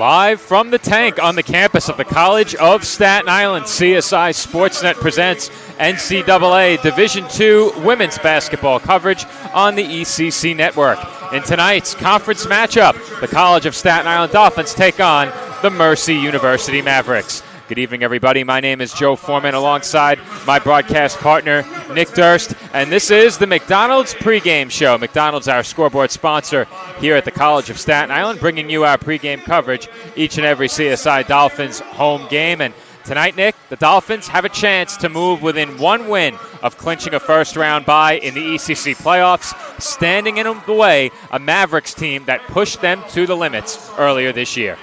Live from the tank on the campus of the College of Staten Island, CSI Sportsnet presents NCAA Division II women's basketball coverage on the ECC network. In tonight's conference matchup, the College of Staten Island Dolphins take on the Mercy University Mavericks. Good evening, everybody. My name is Joe Foreman alongside my broadcast partner, Nick Durst, and this is the McDonald's pregame show. McDonald's, our scoreboard sponsor here at the College of Staten Island, bringing you our pregame coverage each and every CSI Dolphins home game. And tonight, Nick, the Dolphins have a chance to move within one win of clinching a first-round bye in the ECC playoffs, standing in the way a Mavericks team that pushed them to the limits earlier this year.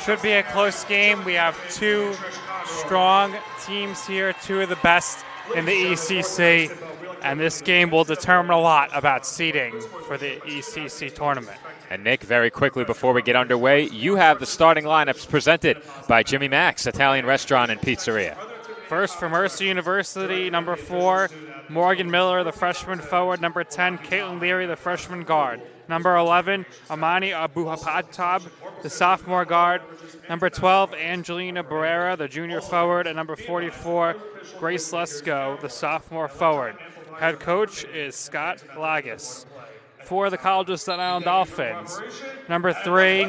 Should be a close game. We have two strong teams here, two of the best in the ECC, and this game will determine a lot about seeding for the ECC tournament. And Nick, very quickly before we get underway, you have the starting lineups presented by Jimmy Mac's Italian Restaurant and Pizzeria. First for Mercy University, number 4, Morgan Miller, the freshman forward. Number 10, Caitlin Leary, the freshman guard. Number 11, Amani Abuhapatab, the sophomore guard. Number 12, Angelina Barrera, the junior forward. And number 44, Grace Lesko, the sophomore forward. Head coach is Scott Lagis. For the College of Staten Island Dolphins, number 3,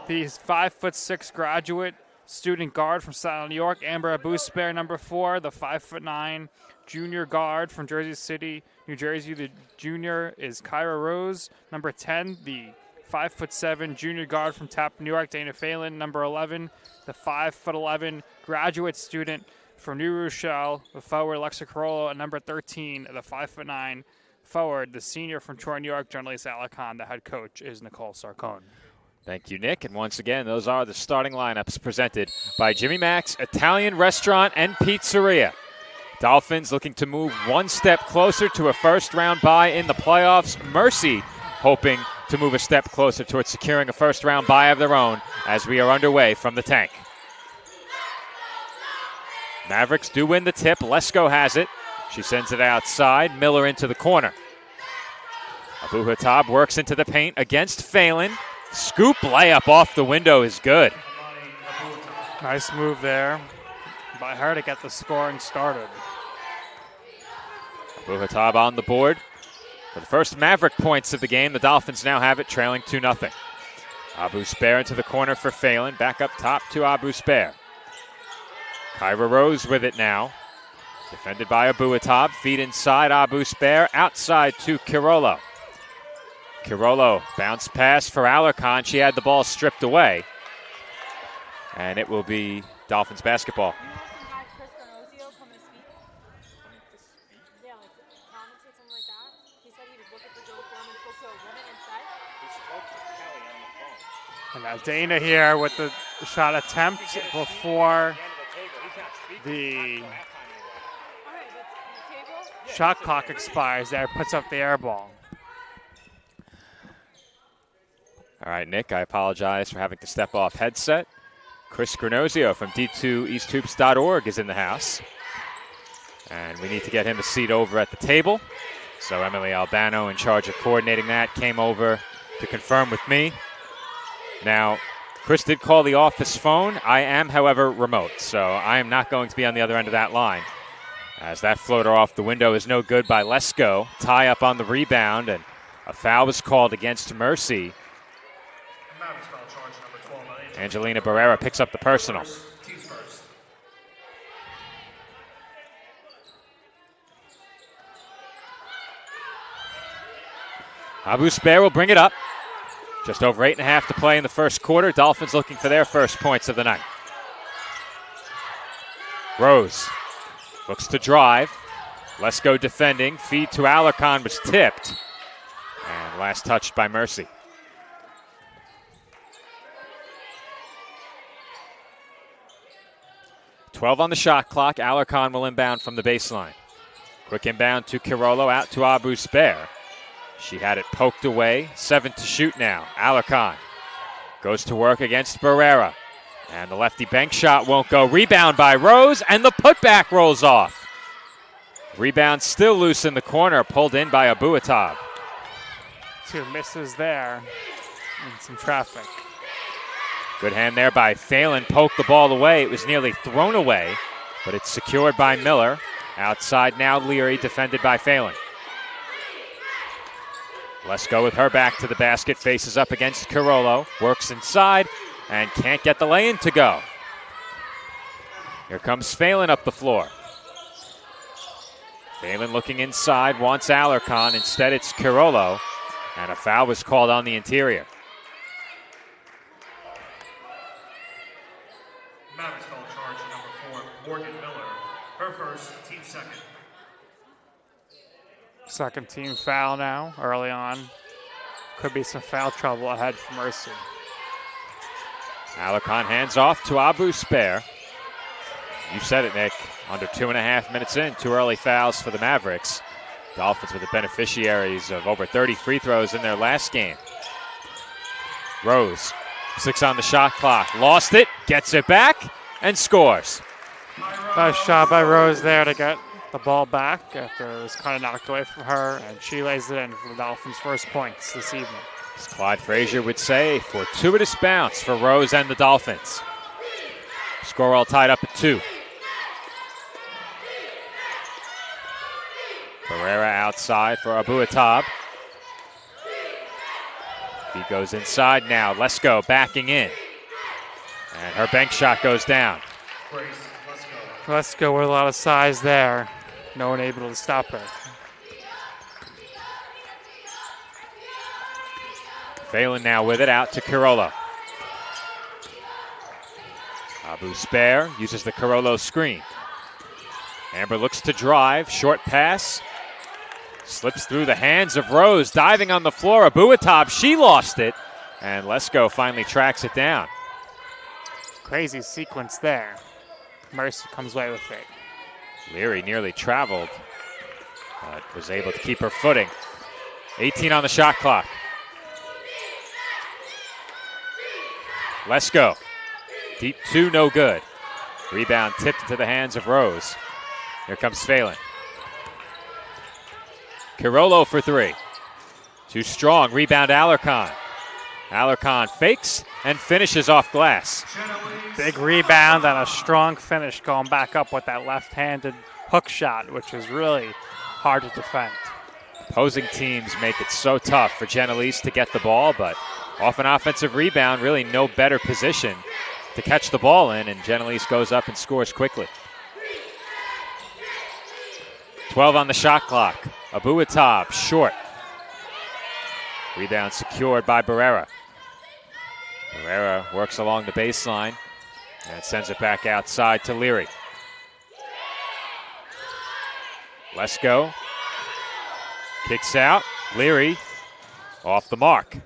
the 5'6" graduate student guard from Staten Island, New York, Amber Abusper. Number 4, the 5'9" junior guard from Jersey City, New Jersey. The junior is Kyra Rose. Number 10, the 5'7" junior guard from Tappan, New York, Dana Phelan. Number 11, the 5'11" graduate student from New Rochelle, the forward Alexa Carollo. And number 13, the 5'9" forward, the senior from Troy, New York, Journalist Alicon. The head coach is Nicole Sarcone. Thank you, Nick. And once again, those are the starting lineups presented by Jimmy Mac's Italian Restaurant and Pizzeria. Dolphins looking to move one step closer to a first-round bye in the playoffs. Mercy hoping to move a step closer towards securing a first-round bye of their own as we are underway from the tank. Mavericks do win the tip. Lesko has it. She sends it outside. Miller into the corner. Abuhatab works into the paint against Phelan. Scoop layup off the window is good. Nice move there by her to get the scoring started. Abuhatab on the board. For the first Maverick points of the game, the Dolphins now have it trailing 2-0. Abusper into the corner for Phelan. Back up top to Abusper. Kyra Rose with it now. Defended by Abuhatab. Feed inside Abusper. Outside to Carollo. Carollo bounce pass for Alarcon. She had the ball stripped away. And it will be Dolphins basketball. And now Dana here with the shot attempt before the shot clock expires there. Puts up the air ball. All right, Nick, I apologize for having to step off headset. Chris Granozio from D2EastHoops.org is in the house. And we need to get him a seat over at the table. So Emily Albano, in charge of coordinating that, came over to confirm with me. Now, Chris did call the office phone. I am, however, remote, so I am not going to be on the other end of that line. As that floater off the window is no good by Lesko. Tie up on the rebound, and a foul was called against Mercy. Angelina Barrera picks up the personal. Abusper will bring it up. Just over 8.5 to play in the first quarter. Dolphins looking for their first points of the night. Rose looks to drive. Lesko defending. Feed to Alarcon was tipped. And last touched by Mercy. .12 on the shot clock. Alarcon will inbound from the baseline. Quick inbound to Carollo, out to Abusper. She had it poked away. 7 to shoot now. Alarcon goes to work against Barrera. And the lefty bank shot won't go. Rebound by Rose, and the putback rolls off. Rebound still loose in the corner, pulled in by Abuhatab. 2 misses there and some traffic. Good hand there by Phelan. Poked the ball away. It was nearly thrown away, but it's secured by Miller. Outside now, Leary, defended by Phelan. Lesko with her back to the basket, faces up against Carollo, works inside, and can't get the lay-in to go. Here comes Phelan up the floor. Phelan looking inside, wants Alarcon. Instead, it's Carollo, and a foul was called on the interior. Mavericks foul charge number 4, Morgan Miller. Her first, team second. Second team foul now, early on. Could be some foul trouble ahead for Mercy. Alarcon hands off to Abu Spare. You said it, Nick. Under 2.5 minutes in, 2 early fouls for the Mavericks. Dolphins were the beneficiaries of over 30 free throws in their last game. Rose, 6 on the shot clock. Lost it, gets it back, and scores. Nice shot by Rose there to get the ball back after it was kind of knocked away from her, and she lays it in for the Dolphins' first points this evening. As Clyde Frazier would say, fortuitous bounce for Rose and the Dolphins. Score all tied up at 2. Barrera outside for Abu Atab. He goes inside now. Lesko backing in. And her bank shot goes down. Lesko with a lot of size there. No one able to stop her. Phelan now with it out to Carollo. Abu Spare uses the Carollo screen. Amber looks to drive. Short pass. Slips through the hands of Rose. Diving on the floor. Abu Atab, she lost it. And Lesko finally tracks it down. Crazy sequence there. Mercy comes away with it. Leary nearly traveled, but was able to keep her footing. 18 on the shot clock. Lesko. Deep 2, no good. Rebound tipped into the hands of Rose. Here comes Phelan. Carollo for 3. Too strong. Rebound Alarcon. Alarcon fakes and finishes off glass. Big rebound and a strong finish going back up with that left-handed hook shot, which is really hard to defend. Opposing teams make it so tough for Genelise to get the ball, but off an offensive rebound, really no better position to catch the ball in, and Genelise goes up and scores quickly. 12 on the shot clock. Abu Atab, short. Rebound secured by Barrera. Barrera works along the baseline and sends it back outside to Leary. Lesko kicks out. Leary off the mark.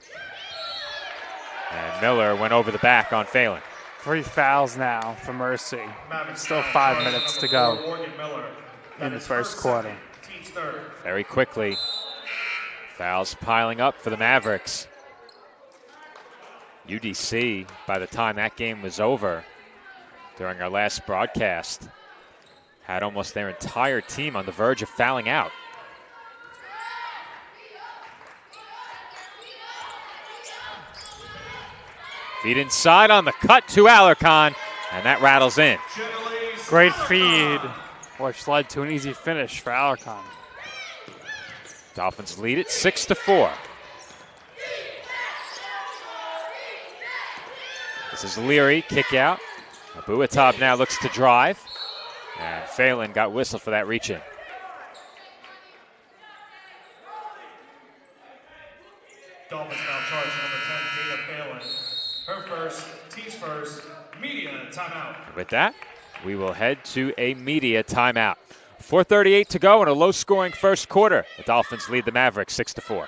And Miller went over the back on Phelan. 3 fouls now for Mercy. Still 5 minutes to go in the first quarter. Very quickly, fouls piling up for the Mavericks. UDC, by the time that game was over, during our last broadcast, had almost their entire team on the verge of fouling out. Feed inside on the cut to Alarcon, and that rattles in. Great feed, which led to an easy finish for Alarcon. Dolphins lead it 6-4. This is Leary, kick out. Abu Atab now looks to drive. And Phelan got whistled for that reach in. Dolphins now charge number 10, Dana Phelan. Her first, team's first, media timeout. With that, we will head to a media timeout. 4:38 to go in a low-scoring first quarter. The Dolphins lead the Mavericks 6-4.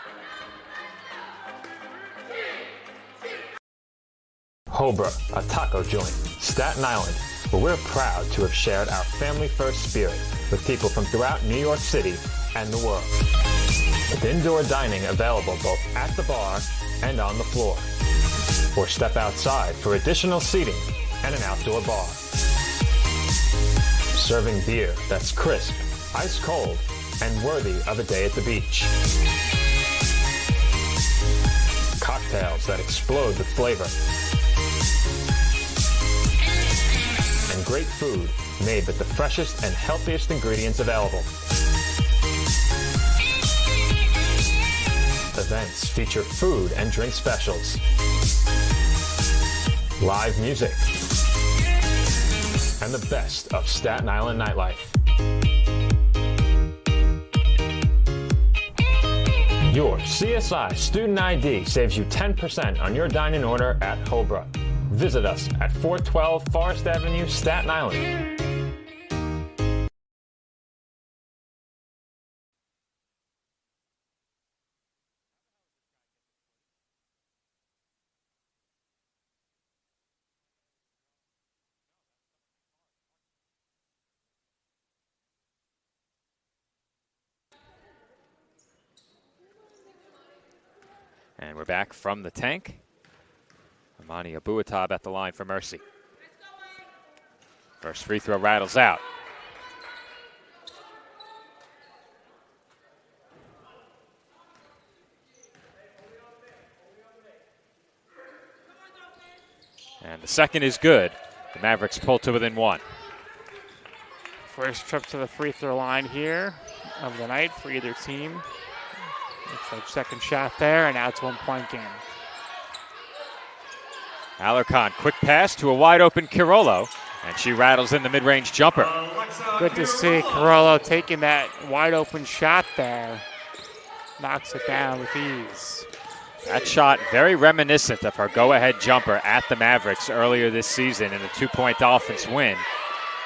Hobra, a taco joint, Staten Island, where we're proud to have shared our family-first spirit with people from throughout New York City and the world. With indoor dining available both at the bar and on the floor. Or step outside for additional seating and an outdoor bar. Serving beer that's crisp, ice cold, and worthy of a day at the beach. Cocktails that explode with flavor. great food made with the freshest and healthiest ingredients available. Events feature food and drink specials, live music, and the best of Staten Island nightlife. Your CSI Student ID saves you 10% on your dine-in order at Hobra. Visit us at 412 Forest Avenue, Staten Island. And we're back from the tank. Amani Abuatab at the line for Mercy. First free throw rattles out. And the second is good. The Mavericks pull to within one. First trip to the free throw line here of the night for either team. Looks like second shot there, and now it's 1 point game. Alarcon, quick pass to a wide open Carollo, and she rattles in the mid-range jumper. Good to see Carollo taking that wide open shot there. Knocks it down with ease. That shot very reminiscent of her go-ahead jumper at the Mavericks earlier this season in a 2-point Dolphins win,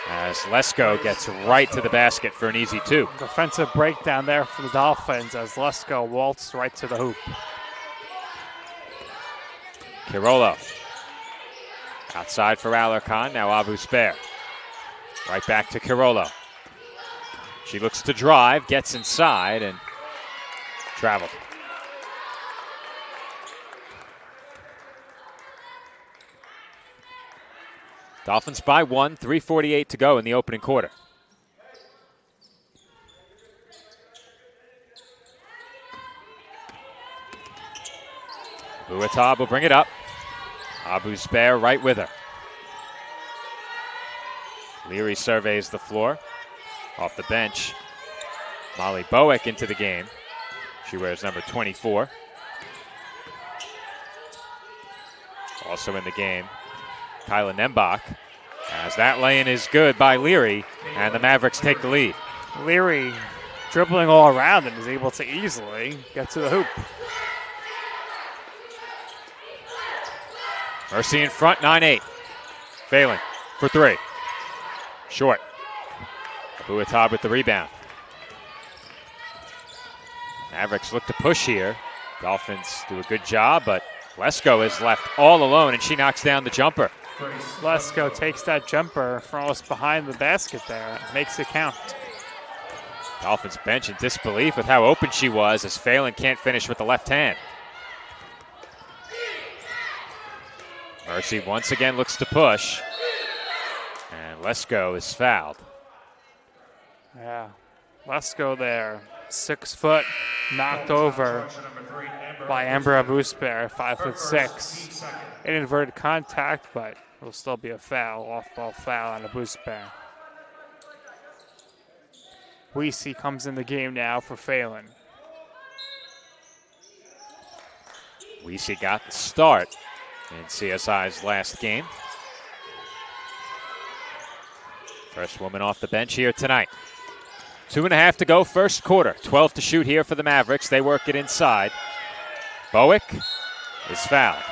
as Lesko gets right to the basket for an easy two. Defensive breakdown there for the Dolphins as Lesko waltzed right to the hoop. Carollo outside for Alarcon, now Abu Spair. Right back to Carollo. She looks to drive, gets inside, and traveled. Dolphins by one, 3:48 to go in the opening quarter. Buatab will bring it up. Abu Spair right with her. Leary surveys the floor. Off the bench, Molly Bowick into the game. She wears number 24. Also in the game, Kyla Nembach, as that lay-in is good by Leary, and the Mavericks take the lead. Leary dribbling all around and is able to easily get to the hoop. Mercy in front, 9-8. Phelan for three. Short. Abuatab with the rebound. Mavericks look to push here. Dolphins do a good job, but Lesko is left all alone, and she knocks down the jumper. Lesko takes that jumper from almost behind the basket there. Makes it count. Dolphins bench in disbelief with how open she was, as Phelan can't finish with the left hand. Mercy once again looks to push, and Lesko is fouled. Yeah, Lesko there, 6 foot, knocked over by Amber Abusper, 5'6". Inadvertent contact, but it will still be a foul, off-ball foul on Abusper. Weesey comes in the game now for Phelan. Weesey got the start in CSI's last game. First woman off the bench here tonight. 2.5 to go, first quarter. 12 to shoot here for the Mavericks. They work it inside. Bowick is fouled.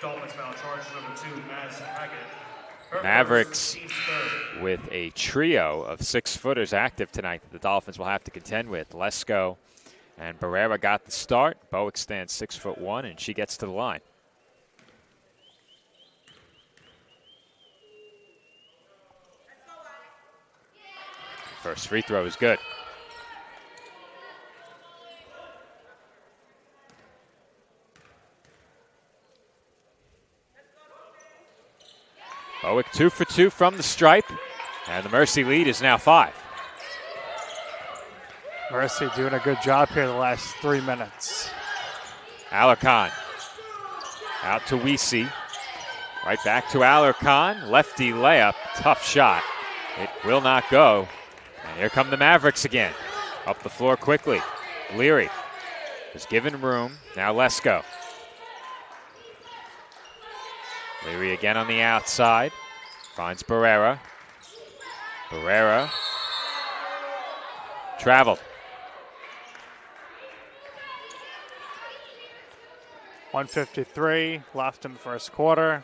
Dolphins foul charge number 2, Maz Haggett. Mavericks with a trio of 6-footers active tonight that the Dolphins will have to contend with. Lesko and Barrera got the start. Bowick stands 6'1", and she gets to the line. First free throw is good. Bowick 2 for 2 from the stripe, and the Mercy lead is now 5. Mercy doing a good job here the last 3 minutes. Alarcon out to Weesey. Right back to Alarcon. Lefty layup. Tough shot. It will not go. And here come the Mavericks again. Up the floor quickly. Leary is given room. Now Lesko. Leary again on the outside. Finds Barrera. Barrera traveled. 1:53 left in the first quarter.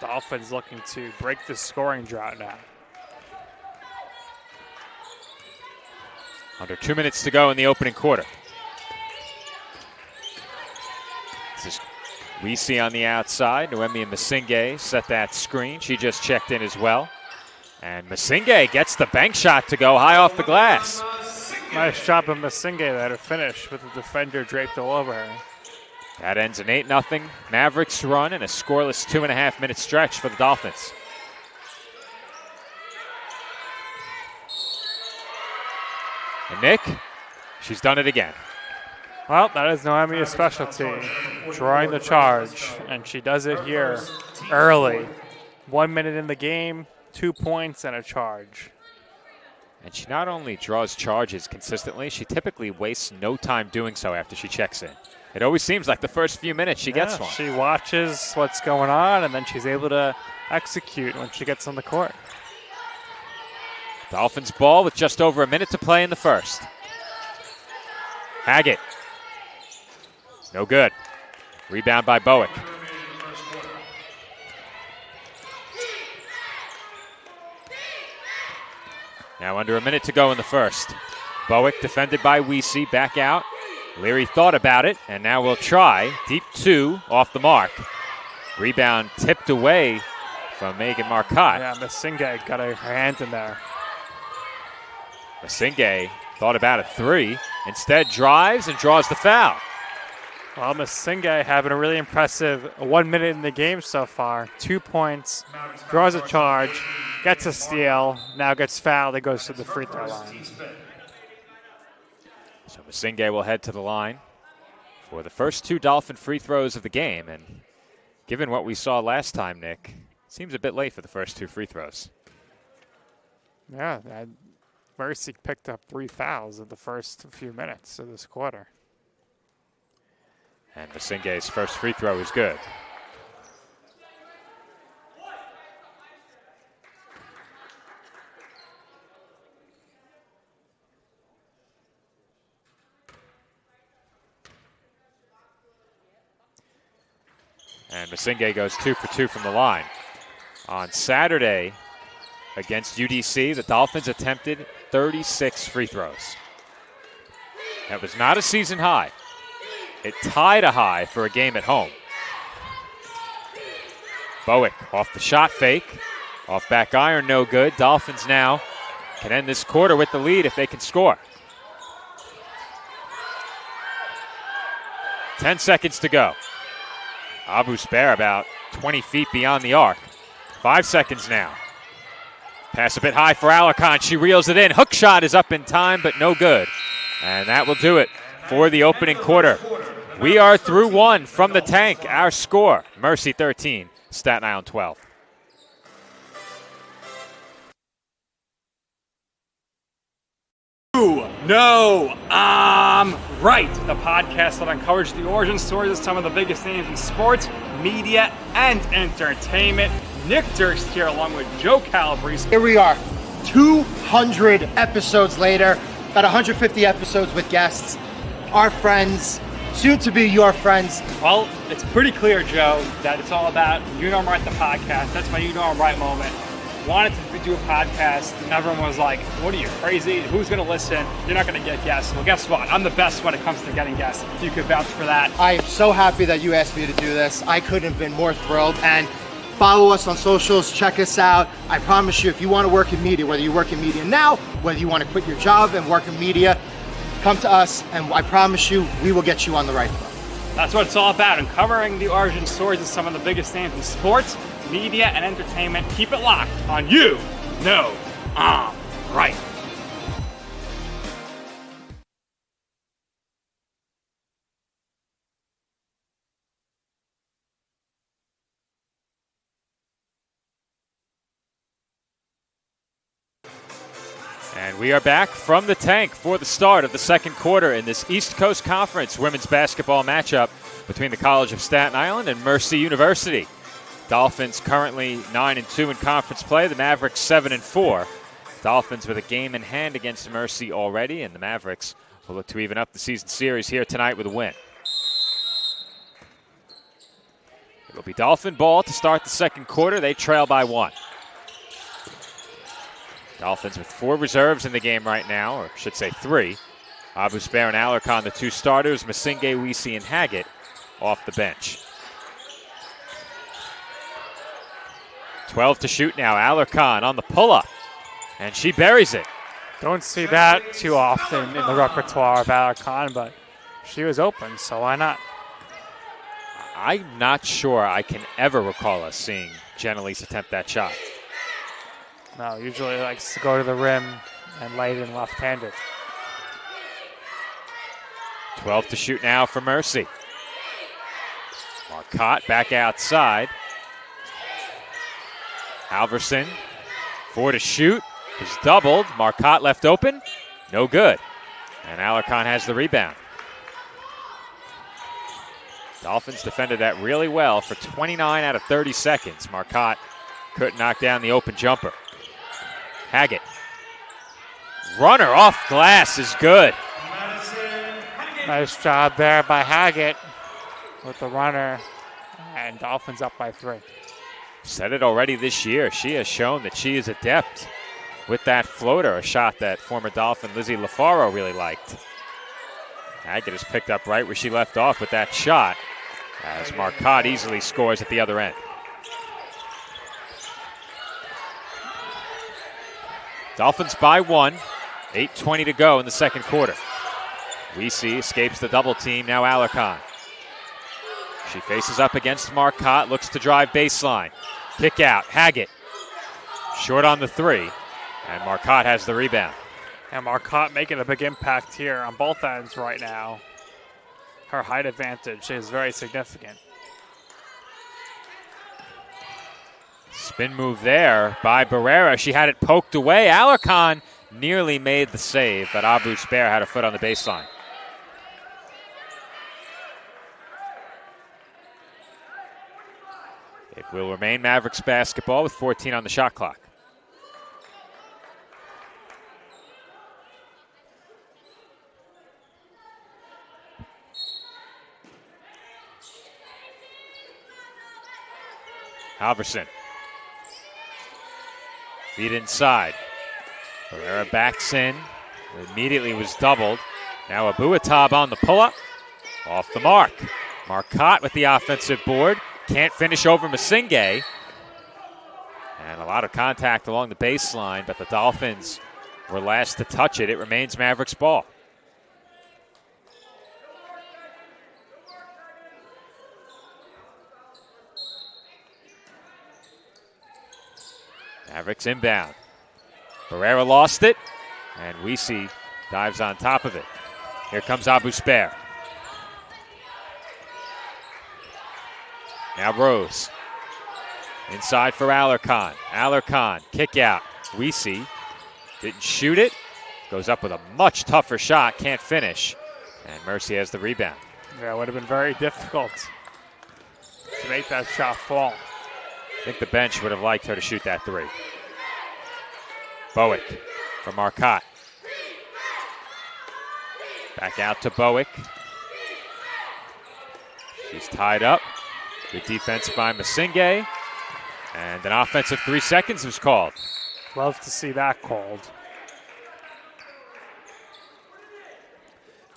Dolphins looking to break the scoring drought now. Under 2 minutes to go in the opening quarter. This is Weesey on the outside. Noemi Masinghe set that screen. She just checked in as well. And Masinghe gets the bank shot to go high off the glass. Nice job of Masinghe there to finish with the defender draped all over her. That ends an 8-0 Mavericks run and a scoreless 2.5-minute stretch for the Dolphins. And Nick, she's done it again. Well, that is Noemi's specialty, drawing the charge, and she does it here early. 1 minute in the game, 2 points and a charge. And she not only draws charges consistently, she typically wastes no time doing so after she checks in. It always seems like the first few minutes she gets one. She watches what's going on, and then she's able to execute when she gets on the court. Dolphins ball with just over a minute to play in the first. Haggett. No good. Rebound by Bowick. Now under a minute to go in the first. Bowick defended by Weesey, back out. Leary thought about it, and now will try. Deep two, off the mark. Rebound tipped away from Megan Marcotte. Yeah, Masinghe got her hand in there. Masinghe thought about a three, instead drives and draws the foul. Well, Masinghe having a really impressive 1 minute in the game so far. 2 points, draws a charge, gets a steal, now gets fouled, and goes to the free throw line. So Masinghe will head to the line for the first 2 Dolphin free throws of the game. And given what we saw last time, Nick, seems a bit late for the first 2 free throws. Yeah, Mercy picked up 3 fouls in the first few minutes of this quarter. And Masinghe's first free throw is good. And Masinghe goes 2 for 2 from the line. On Saturday against UDC, the Dolphins attempted 36 free throws. That was not a season high. It tied a high for a game at home. Bowick off the shot fake. Off back iron, no good. Dolphins now can end this quarter with the lead if they can score. 10 seconds to go. Abu Spair about 20 feet beyond the arc. 5 seconds now. Pass a bit high for Alarcon. She reels it in. Hook shot is up in time, but no good. And that will do it for the opening quarter. We are through 1 from the tank. Our score, Mercy 13, Staten Island 12. No, I'm right. The podcast that uncovers the origin stories of some of the biggest names in sports, media, and entertainment. Nick Durst here along with Joe Calabrese. Here we are, 200 episodes later, about 150 episodes with guests, our friends, soon to be your friends. Well, it's pretty clear, Joe, that it's all about You Know I'm Right, the podcast. That's my You Know I'm Right moment. Wanted to do a podcast, and everyone was like, what are you, crazy? Who's going to listen? You're not going to get guests. Well, guess what? I'm the best when it comes to getting guests. You could vouch for that. I am so happy that you asked me to do this. I couldn't have been more thrilled. And follow us on socials, check us out. I promise you, if you want to work in media, whether you work in media now, whether you want to quit your job and work in media, come to us, and I promise you, we will get you on the right foot. That's what it's all about, uncovering the origin stories of some of the biggest names in sports, media, and entertainment. Keep it locked on You Know I'm Right. And we are back from the tank for the start of the second quarter in this East Coast Conference women's basketball matchup between the College of Staten Island and Mercy University. Dolphins currently 9-2 in conference play. The Mavericks 7-4. Dolphins with a game in hand against Mercy already, and the Mavericks will look to even up the season series here tonight with a win. It will be Dolphin ball to start the second quarter. They trail by 1. Dolphins with 4 reserves in the game right now, or I should say 3. Abu Spair and Alarcon, the 2 starters. Masinge, Weesey, and Haggett off the bench. 12 to shoot now. Alarcon on the pull-up, and she buries it. Don't see that too often in the repertoire of Alarcon, but she was open, so why not? I'm not sure I can ever recall us seeing Genelise attempt that shot. No, usually likes to go to the rim and lay it in left-handed. 12 to shoot now for Mercy. Marcotte back outside. Halverson, 4 to shoot, is doubled. Marcotte left open, no good. And Alarcon has the rebound. Dolphins defended that really well for 29 out of 30 seconds. Marcotte couldn't knock down the open jumper. Haggett. Runner off glass is good. Nice job there by Haggett with the runner, and Dolphins up by 3. Said it already this year. She has shown that she is adept with that floater, a shot that former Dolphin Lizzie LaFaro really liked. Haggett is picked up right where she left off with that shot, as Marcotte easily scores at the other end. Dolphins by 1, 8:20 to go in the second quarter. Weesey escapes the double team, now Alarcon. She faces up against Marcotte, looks to drive baseline. Kick out, Haggett. Short on the 3, and Marcotte has the rebound. And Marcotte making a big impact here on both ends right now. Her height advantage is very significant. Spin move there by Barrera. She had it poked away. Alarcon nearly made the save, but Abu Spair had a foot on the baseline. It will remain Mavericks basketball with 14 on the shot clock. Halverson. Feed inside. Barrera backs in. Immediately was doubled. Now Abuatab on the pull-up. Off the mark. Marcotte with the offensive board. Can't finish over Masinge. And a lot of contact along the baseline, but the Dolphins were last to touch it. It remains Mavericks ball. Mavericks inbound. Barrera lost it, and Weesey dives on top of it. Here comes Abu Spair. Now Rose. Inside for Alarcon. Alarcon, kick out. Weesey didn't shoot it. Goes up with a much tougher shot, can't finish. And Mercy has the rebound. Yeah, it would have been very difficult to make that shot fall. I think the bench would have liked her to shoot that 3. Bowick for Marcotte. Back out to Bowick. She's tied up. Good defense by Masinge. And an offensive 3 seconds was called. Love to see that called.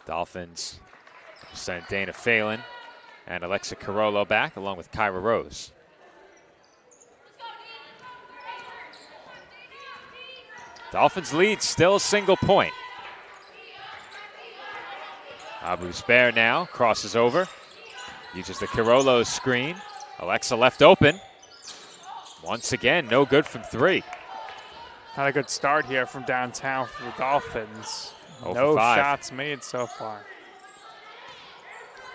Dolphins sent Dana Phelan and Alexa Carollo back along with Kyra Rose. Dolphins lead still a single point. Abu Spair now crosses over. Uses the Carollo screen. Alexa left open. Once again, no good from 3. Had a good start here from downtown for the Dolphins. 0 No for 5. shots made so far.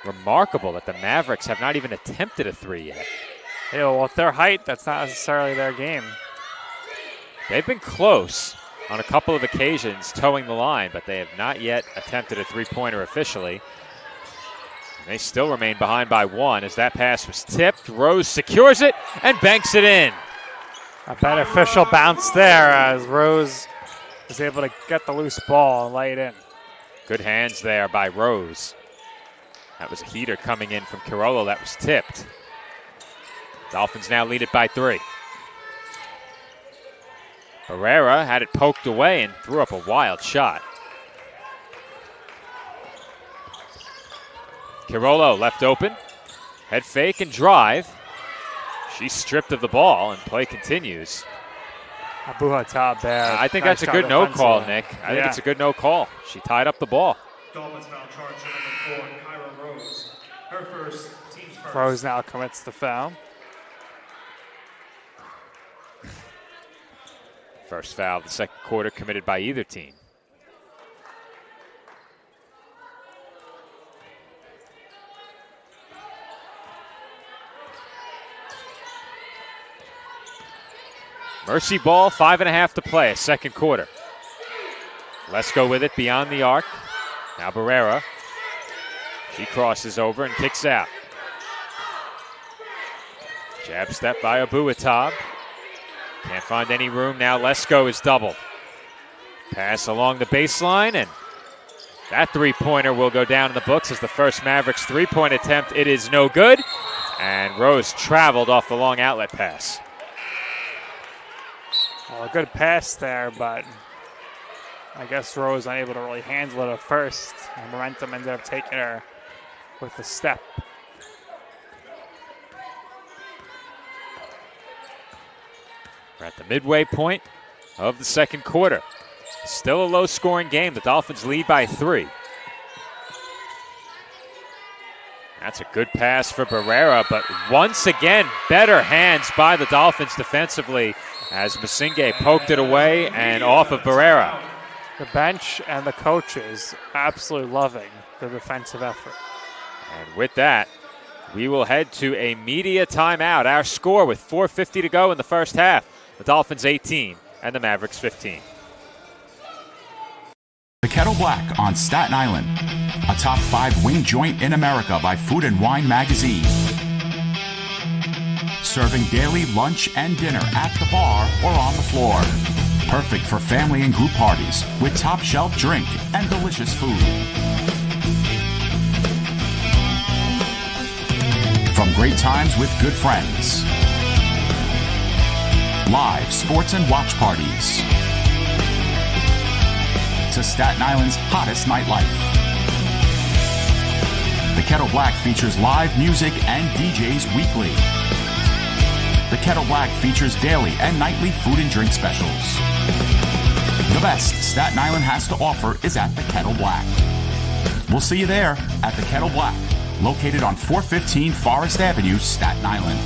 Remarkable that the Mavericks have not even attempted a 3 yet. Yeah, well, with their height, that's not necessarily their game. They've been close on a couple of occasions towing the line, but they have not yet attempted a three-pointer officially. And they still remain behind by one as that pass was tipped. Rose secures it and banks it in. A beneficial bounce there as Rose is able to get the loose ball and lay it in. Good hands there by Rose. That was a heater coming in from Carollo that was tipped. Dolphins now lead it by 3. Barrera had it poked away and threw up a wild shot. Carollo left open. Head fake and drive. She's stripped of the ball and play continues. Abu-Hatab there. I think Nice that's a job good no call, defensively. Nick. I think it's a good no call. She tied up the ball. Dolphins foul charge to number 4, Kyra Rose. Her first, team's first. Rose now commits the foul. First foul of the second quarter committed by either team. Mercy ball, 5.5 to play, second quarter. Let's go with it beyond the arc. Now Barrera. She crosses over and kicks out. Jab step by Abu-Hatab. Can't find any room. Now Lesko is doubled. Pass along the baseline, and that three-pointer will go down in the books as the first Mavericks three-point attempt. It is no good, and Rose traveled off the long outlet pass. Well, a good pass there, but I guess Rose unable to really handle it at first, and momentum ended up taking her with the step. We're at the midway point of the second quarter. Still a low-scoring game. The Dolphins lead by 3. That's a good pass for Barrera, but once again, better hands by the Dolphins defensively as Masinge poked it away and off of Barrera. The bench and the coaches absolutely loving the defensive effort. And with that, we will head to a media timeout. Our score with 4:50 to go in the first half. The Dolphins 18 and the Mavericks 15. The Kettle Black on Staten Island, a top 5 wing joint in America by Food and Wine magazine. Serving daily lunch and dinner at the bar or on the floor. Perfect for family and group parties with top shelf drink and delicious food. From great times with good friends. Live sports and watch parties. To Staten Island's hottest nightlife. The Kettle Black features live music and DJs weekly. The Kettle Black features daily and nightly food and drink specials. The best Staten Island has to offer is at the Kettle Black. We'll see you there at the Kettle Black, located on 415 Forest Avenue, Staten Island.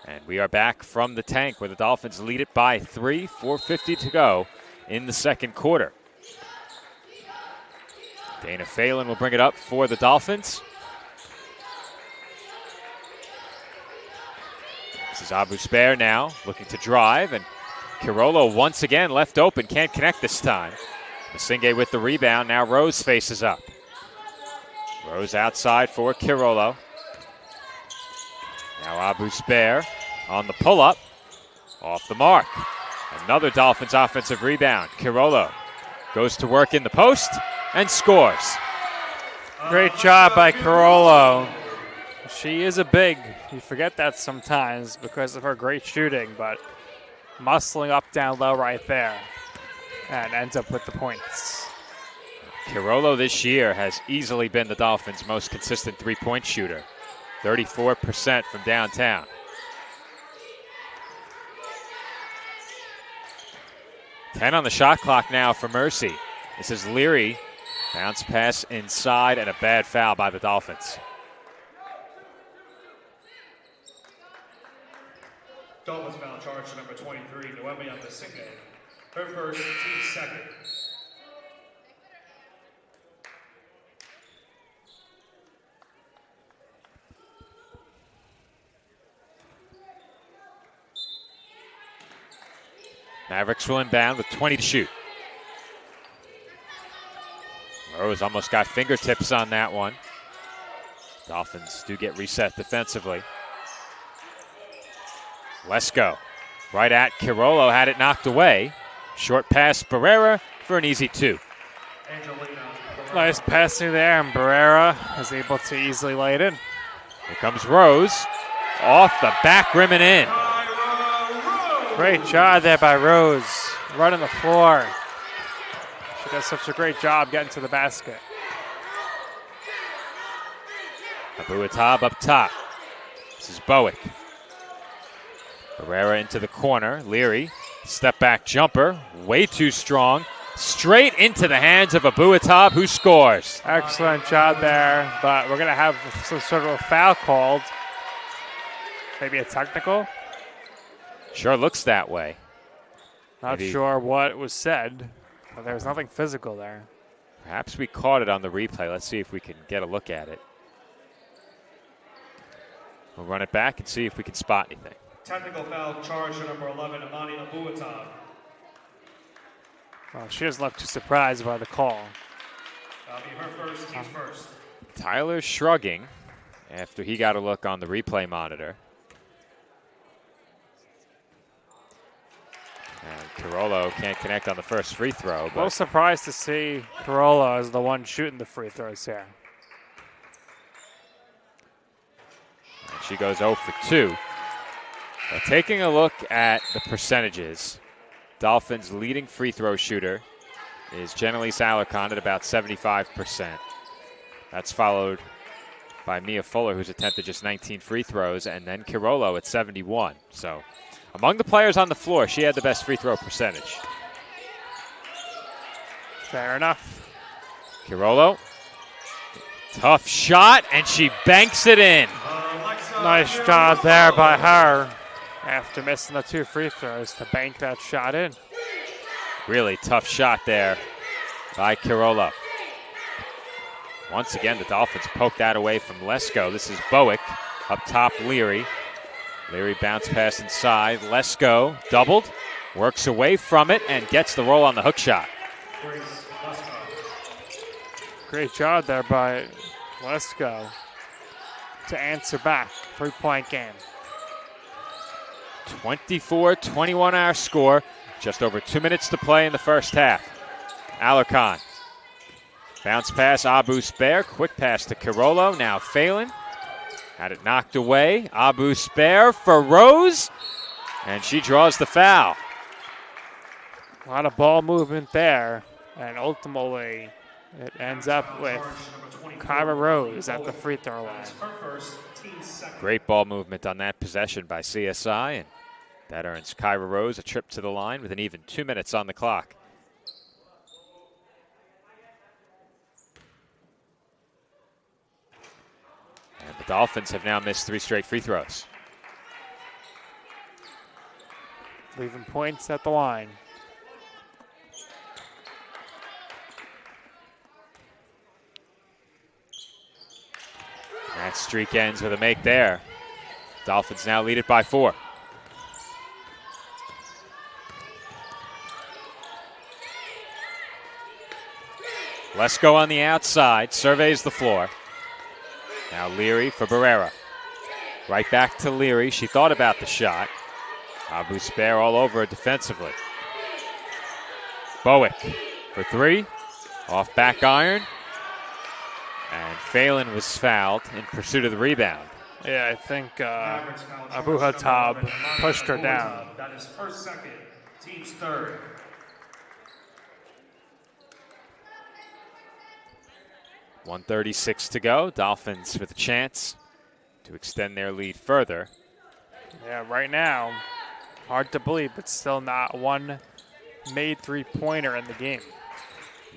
And we are back from the tank where the Dolphins lead it by 3, 4:50 to go in the second quarter. Dana Phelan will bring it up for the Dolphins. This is Abu Spair now looking to drive, and Carollo once again left open, can't connect this time. Masinge with the rebound, now Rose faces up. Rose outside for Carollo. Now Abu Spair on the pull-up, off the mark. Another Dolphins offensive rebound. Carollo goes to work in the post and scores. Great job by Carollo. She is a big. You forget that sometimes because of her great shooting, but muscling up down low right there and ends up with the points. Carollo this year has easily been the Dolphins' most consistent three-point shooter. 34% from downtown. Ten on the shot clock now for Mercy. This is Leary. Bounce pass inside and a bad foul by the Dolphins. Dolphins foul charge to number 23, Noemi Masinge. Her first, team second. Mavericks will inbound with 20 to shoot. Rose almost got fingertips on that one. Dolphins do get reset defensively. Lesko right at Carollo, had it knocked away. Short pass, Barrera for an easy 2. Angelina. Nice passing there, and Barrera is able to easily lay it in. Here comes Rose. Off the back rim and in. Great job there by Rose, running the floor. She does such a great job getting to the basket. Abuatab up top. This is Bowick. Barrera into the corner. Leary, step back jumper, way too strong. Straight into the hands of Abuatab, who scores. Excellent job there, but we're going to have some sort of a foul called. Maybe a technical. Sure looks that way. Not Maybe. sure what was said, but there was nothing physical there. Perhaps we caught it on the replay. Let's see if we can get a look at it. We'll run it back and see if we can spot anything. Technical foul charge to number 11, Amani Abuatab. Well, she doesn't look too surprised by the call. That'll be her first, team's first. Tyler shrugging after he got a look on the replay monitor. And Carollo can't connect on the first free throw. A little But surprised to see Carollo as the one shooting the free throws here. she goes 0 for 2. But taking a look at the percentages, Dolphins' leading free throw shooter is Jenelise Alarcon at about 75%. That's followed by Mia Fuller, who's attempted just 19 free throws, and then Carollo at 71. So among the players on the floor, she had the best free throw percentage. Fair enough. Carollo, tough shot, and she banks it in. Nice job there by her after missing the 2 free throws to bank that shot in. Really tough shot there by Carollo. Once again, the Dolphins poke that away from Lesko. This is Bowick up top, Leary. Leary bounce pass inside. Lesko doubled, works away from it, and gets the roll on the hook shot. Great job there by Lesko to answer back. 3-point game. 24-21 our score. Just over 2 minutes to play in the first half. Alarcon. Bounce pass, Abu Spair. Quick pass to Carollo. Now Phelan. Had it knocked away. Abu Spair for Rose. And she draws the foul. A lot of ball movement there. And ultimately, it ends up with Kyra Rose at the free throw line. Great ball movement on that possession by CSI. And that earns Kyra Rose a trip to the line with an even 2 minutes on the clock. And the Dolphins have now missed 3 straight free throws. Leaving points at the line. That streak ends with a make there. Dolphins now lead it by 4. Lesko on the outside, surveys the floor. Now Leary for Barrera. Right back to Leary. She thought about the shot. Abu Spair all over her defensively. Bowick for 3. Off back iron. And Phelan was fouled in pursuit of the rebound. Yeah, I think Abu Hatab pushed her down. That is her second, team's third. .136 to go. Dolphins with a chance to extend their lead further. Yeah, right now, hard to believe, but still not one made 3-pointer in the game.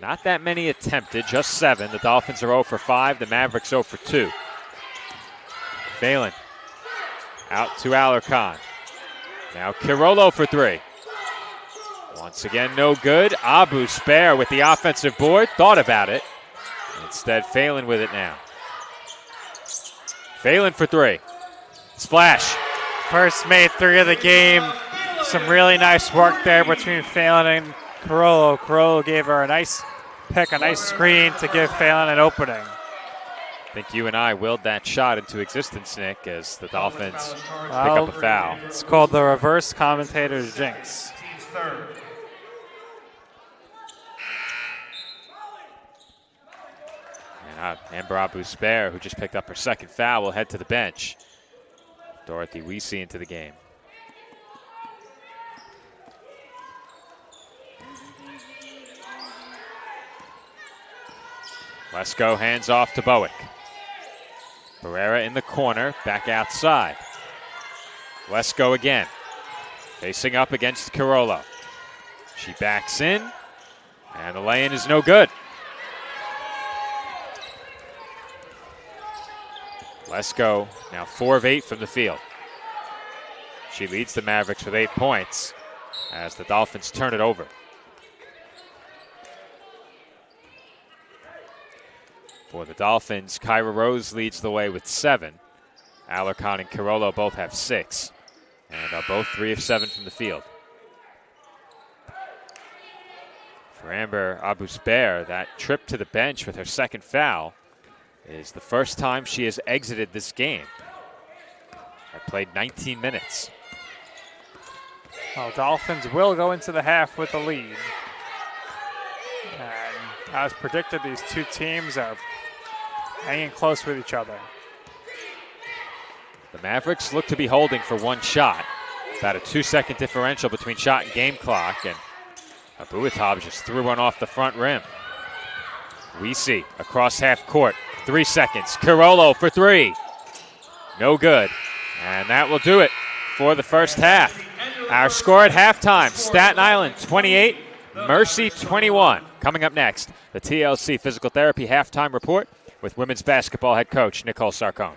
Not that many attempted, just 7. The Dolphins are 0 for 5. The Mavericks 0 for 2. Phelan out to Alarcon. Now Carollo for 3. Once again, no good. Abu Spare with the offensive board. Thought about it. Instead, Phelan with it now. Phelan for three. Splash. First made three of the game. Some really nice work there between Phelan and Carollo. Carollo gave her a nice pick, a nice screen to give Phelan an opening. I think you and I willed that shot into existence, Nick, as the Dolphins pick up a foul. It's called the reverse commentator's jinx. Team's third. And Amber Abu Spare, who just picked up her second foul, will head to the bench. Dorothy Weesey into the game. Lesko hands off to Bowick. Barrera in the corner, back outside. Lesko again, facing up against Carollo. She backs in, and the lay-in is no good. Lesko now 4 of 8 from the field. She leads the Mavericks with 8 points as the Dolphins turn it over. For the Dolphins, Kyra Rose leads the way with 7. Alarcon and Carollo both have 6 and are both 3 of 7 from the field. For Amber Abu Spare, that trip to the bench with her second foul is the first time she has exited this game. I played 19 minutes. Well, Dolphins will go into the half with the lead. And as predicted, these two teams are hanging close with each other. The Mavericks look to be holding for one shot. About a 2-second differential between shot and game clock, and Abuatab just threw one off the front rim. Weesey across half court, 3 seconds. Carollo for 3. No good. And that will do it for the first half. Our score at halftime, Staten Island 28, Mercy 21. Coming up next, the TLC Physical Therapy Halftime Report with women's basketball head coach Nicole Sarcone.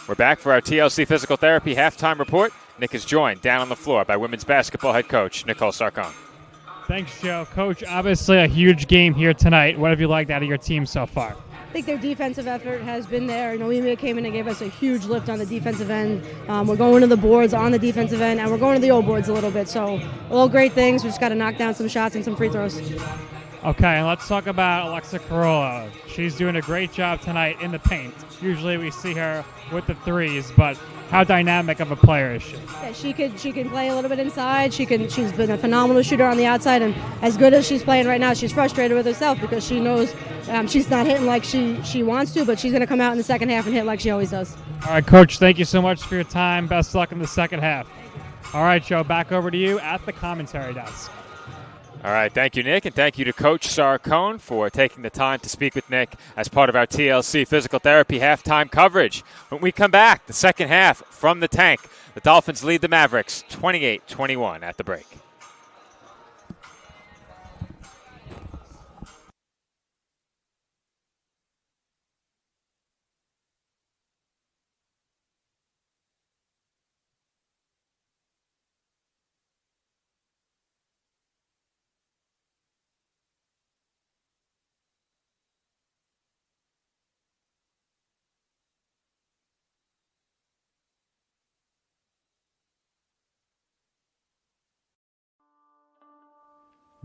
We're back for our TLC Physical Therapy Halftime Report. Nick is joined down on the floor by women's basketball head coach Nicole Sarcone. Thanks, Joe. Coach, obviously a huge game here tonight. What have you liked out of your team so far? I think their defensive effort has been there. Noemia came in and gave us a huge lift on the defensive end. We're going to the boards on the defensive end, and we're going to the old boards a little bit. So all great things. We just got to knock down some shots and some free throws. Okay, and let's talk about Alexa Carollo. She's doing a great job tonight in the paint. Usually we see her with the threes, but how dynamic of a player is she? Yeah, she can play a little bit inside. She's been a phenomenal shooter on the outside, and as good as she's playing right now, she's frustrated with herself because she knows she's not hitting like she wants to, but she's going to come out in the second half and hit like she always does. All right, Coach, thank you so much for your time. Best luck in the second half. All right, Joe, back over to you at the commentary desk. All right, thank you, Nick, and thank you to Coach Sarcone for taking the time to speak with Nick as part of our TLC Physical Therapy halftime coverage. When we come back, the second half from the tank, the Dolphins lead the Mavericks 28-21 at the break.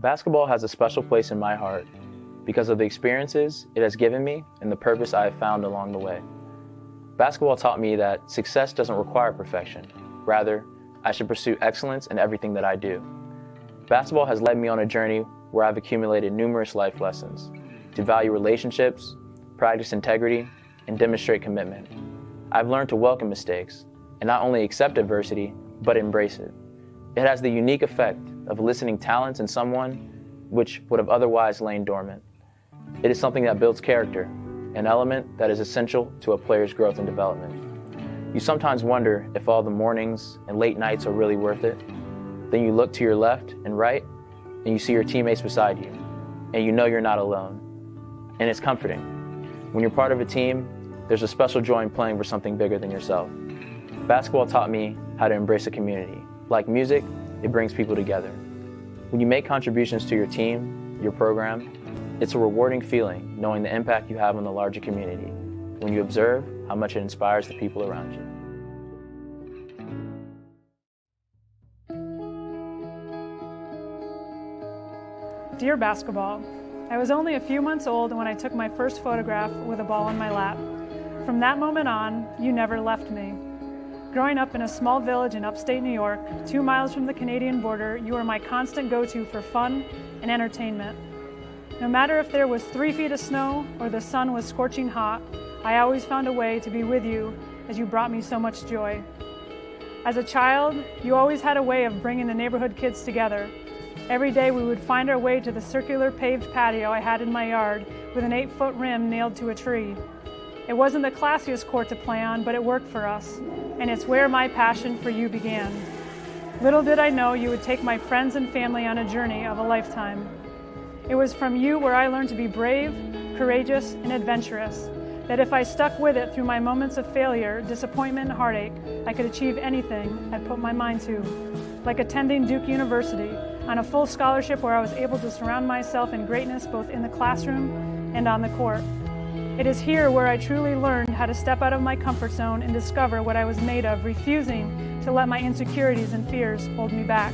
Basketball has a special place in my heart because of the experiences it has given me and the purpose I have found along the way. Basketball taught me that success doesn't require perfection. Rather, I should pursue excellence in everything that I do. Basketball has led me on a journey where I've accumulated numerous life lessons to value relationships, practice integrity, and demonstrate commitment. I've learned to welcome mistakes and not only accept adversity, but embrace it. It has the unique effect of eliciting talents in someone which would have otherwise lain dormant. It is something that builds character, an element that is essential to a player's growth and development. You sometimes wonder if all the mornings and late nights are really worth it. Then you look to your left and right, and you see your teammates beside you, and you know you're not alone. And it's comforting. When you're part of a team, there's a special joy in playing for something bigger than yourself. Basketball taught me how to embrace a community. Like music, it brings people together. When you make contributions to your team, your program, it's a rewarding feeling knowing the impact you have on the larger community when you observe how much it inspires the people around you. Dear basketball, I was only a few months old when I took my first photograph with a ball in my lap. From that moment on, you never left me. Growing up in a small village in upstate New York, 2 miles from the Canadian border, you were my constant go-to for fun and entertainment. No matter if there was 3 feet of snow or the sun was scorching hot, I always found a way to be with you as you brought me so much joy. As a child, you always had a way of bringing the neighborhood kids together. Every day we would find our way to the circular paved patio I had in my yard with an 8-foot rim nailed to a tree. It wasn't the classiest court to play on, but it worked for us, and it's where my passion for you began. Little did I know you would take my friends and family on a journey of a lifetime. It was from you where I learned to be brave, courageous, and adventurous, that if I stuck with it through my moments of failure, disappointment, and heartache, I could achieve anything I put my mind to. Like attending Duke University on a full scholarship where I was able to surround myself in greatness both in the classroom and on the court. It is here where I truly learned how to step out of my comfort zone and discover what I was made of, refusing to let my insecurities and fears hold me back.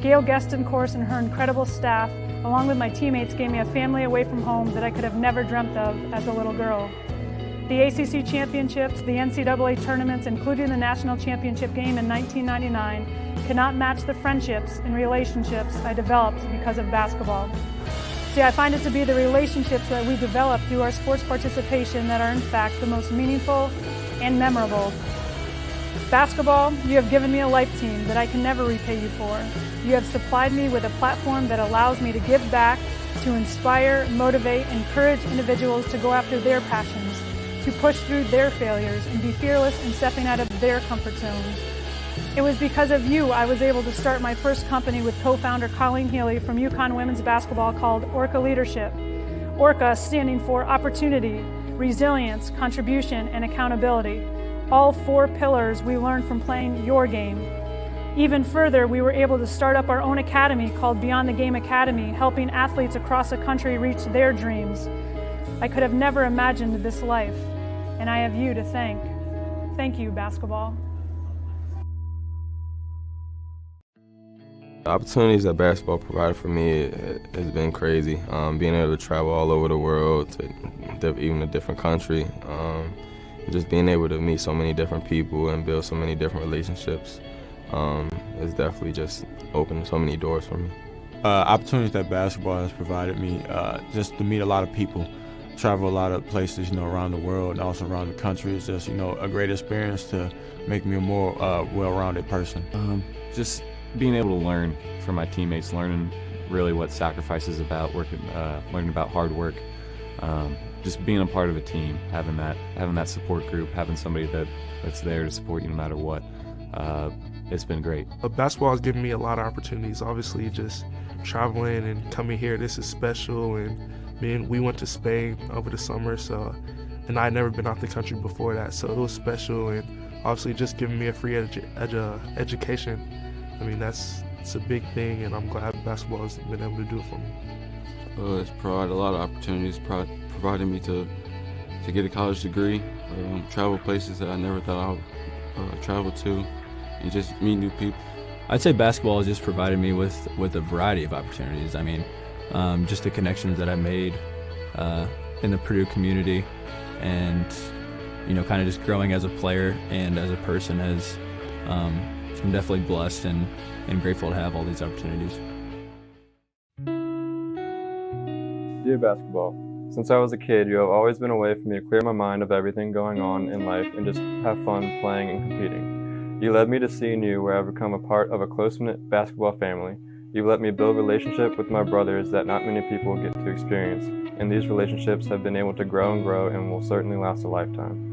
Gail Gestencourse and her incredible staff, along with my teammates, gave me a family away from home that I could have never dreamt of as a little girl. The ACC championships, the NCAA tournaments, including the national championship game in 1999, cannot match the friendships and relationships I developed because of basketball. See, I find it to be the relationships that we develop through our sports participation that are in fact the most meaningful and memorable. Basketball, you have given me a life team that I can never repay you for. You have supplied me with a platform that allows me to give back, to inspire, motivate, encourage individuals to go after their passions, to push through their failures and be fearless in stepping out of their comfort zones. It was because of you I was able to start my first company with co-founder Colleen Healy from UConn Women's Basketball called Orca Leadership. Orca standing for opportunity, resilience, contribution, and accountability. All 4 pillars we learned from playing your game. Even further, we were able to start up our own academy called Beyond the Game Academy, helping athletes across the country reach their dreams. I could have never imagined this life, and I have you to thank. Thank you, basketball. The opportunities that basketball provided for me has been crazy. Being able to travel all over the world, to even a different country, just being able to meet so many different people and build so many different relationships has definitely just opened so many doors for me. Opportunities that basketball has provided me, just to meet a lot of people, travel a lot of places, around the world and also around the country. It's just, a great experience to make me a more well-rounded person. Just being able to learn from my teammates, learning really what sacrifice is about, learning about hard work, just being a part of a team, having that support group, having somebody that's there to support you no matter what. It's been great. Basketball has given me a lot of opportunities. Obviously, just traveling and coming here, this is special. And we went to Spain over the summer, and I'd never been out the country before that, so it was special. And obviously, just giving me a free education. It's a big thing, and I'm glad basketball has been able to do it for me. It's provided a lot of opportunities, provided me to get a college degree, travel places that I never thought I would travel to, and just meet new people. I'd say basketball has just provided me with a variety of opportunities. Just the connections that I made in the Purdue community, and kind of just growing as a player and as a person has. I'm definitely blessed and grateful to have all these opportunities. Dear basketball, since I was a kid, you have always been a way for me to clear my mind of everything going on in life and just have fun playing and competing. You led me to CNU, where I've become a part of a close-knit basketball family. You've let me build relationships with my brothers that not many people get to experience, and these relationships have been able to grow and will certainly last a lifetime.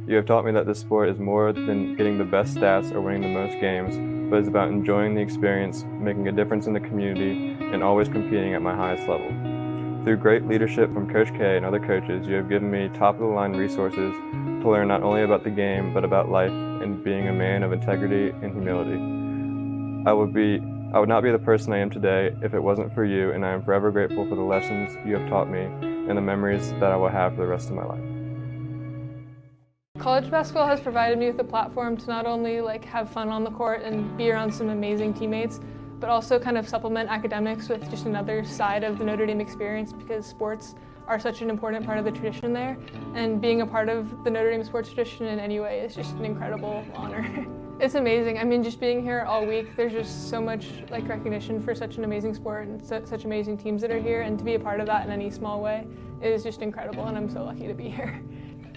You have taught me that this sport is more than getting the best stats or winning the most games, but it's about enjoying the experience, making a difference in the community, and always competing at my highest level. Through great leadership from Coach K and other coaches, you have given me top-of-the-line resources to learn not only about the game, but about life and being a man of integrity and humility. I would not be the person I am today if it wasn't for you, and I am forever grateful for the lessons you have taught me and the memories that I will have for the rest of my life. College basketball has provided me with a platform to not only have fun on the court and be around some amazing teammates, but also kind of supplement academics with just another side of the Notre Dame experience, because sports are such an important part of the tradition there, and being a part of the Notre Dame sports tradition in any way is just an incredible honor. It's amazing. Just being here all week, there's just so much recognition for such an amazing sport and such amazing teams that are here, and to be a part of that in any small way is just incredible, and I'm so lucky to be here.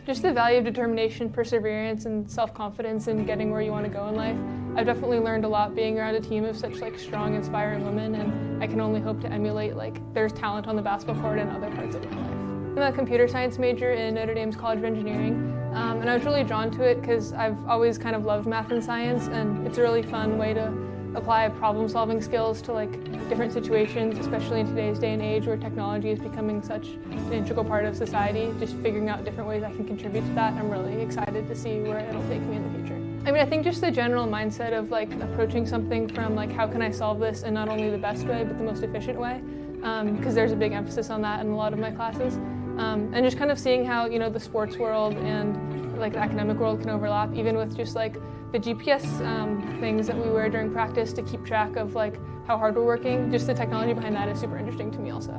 Just the value of determination, perseverance, and self-confidence in getting where you want to go in life. I've definitely learned a lot being around a team of such strong, inspiring women, and I can only hope to emulate there's talent on the basketball court in other parts of my life. I'm a computer science major in Notre Dame's College of Engineering, and I was really drawn to it because I've always kind of loved math and science, and it's a really fun way to apply problem-solving skills to different situations, especially in today's day and age where technology is becoming such an integral part of society. Just figuring out different ways I can contribute to that, I'm really excited to see where it'll take me in the future. I think just the general mindset of approaching something from how can I solve this in not only the best way but the most efficient way, because there's a big emphasis on that in a lot of my classes, and just kind of seeing how the sports world and the academic world can overlap, even with just the GPS things that we wear during practice to keep track of how hard we're working. Just the technology behind that is super interesting to me also.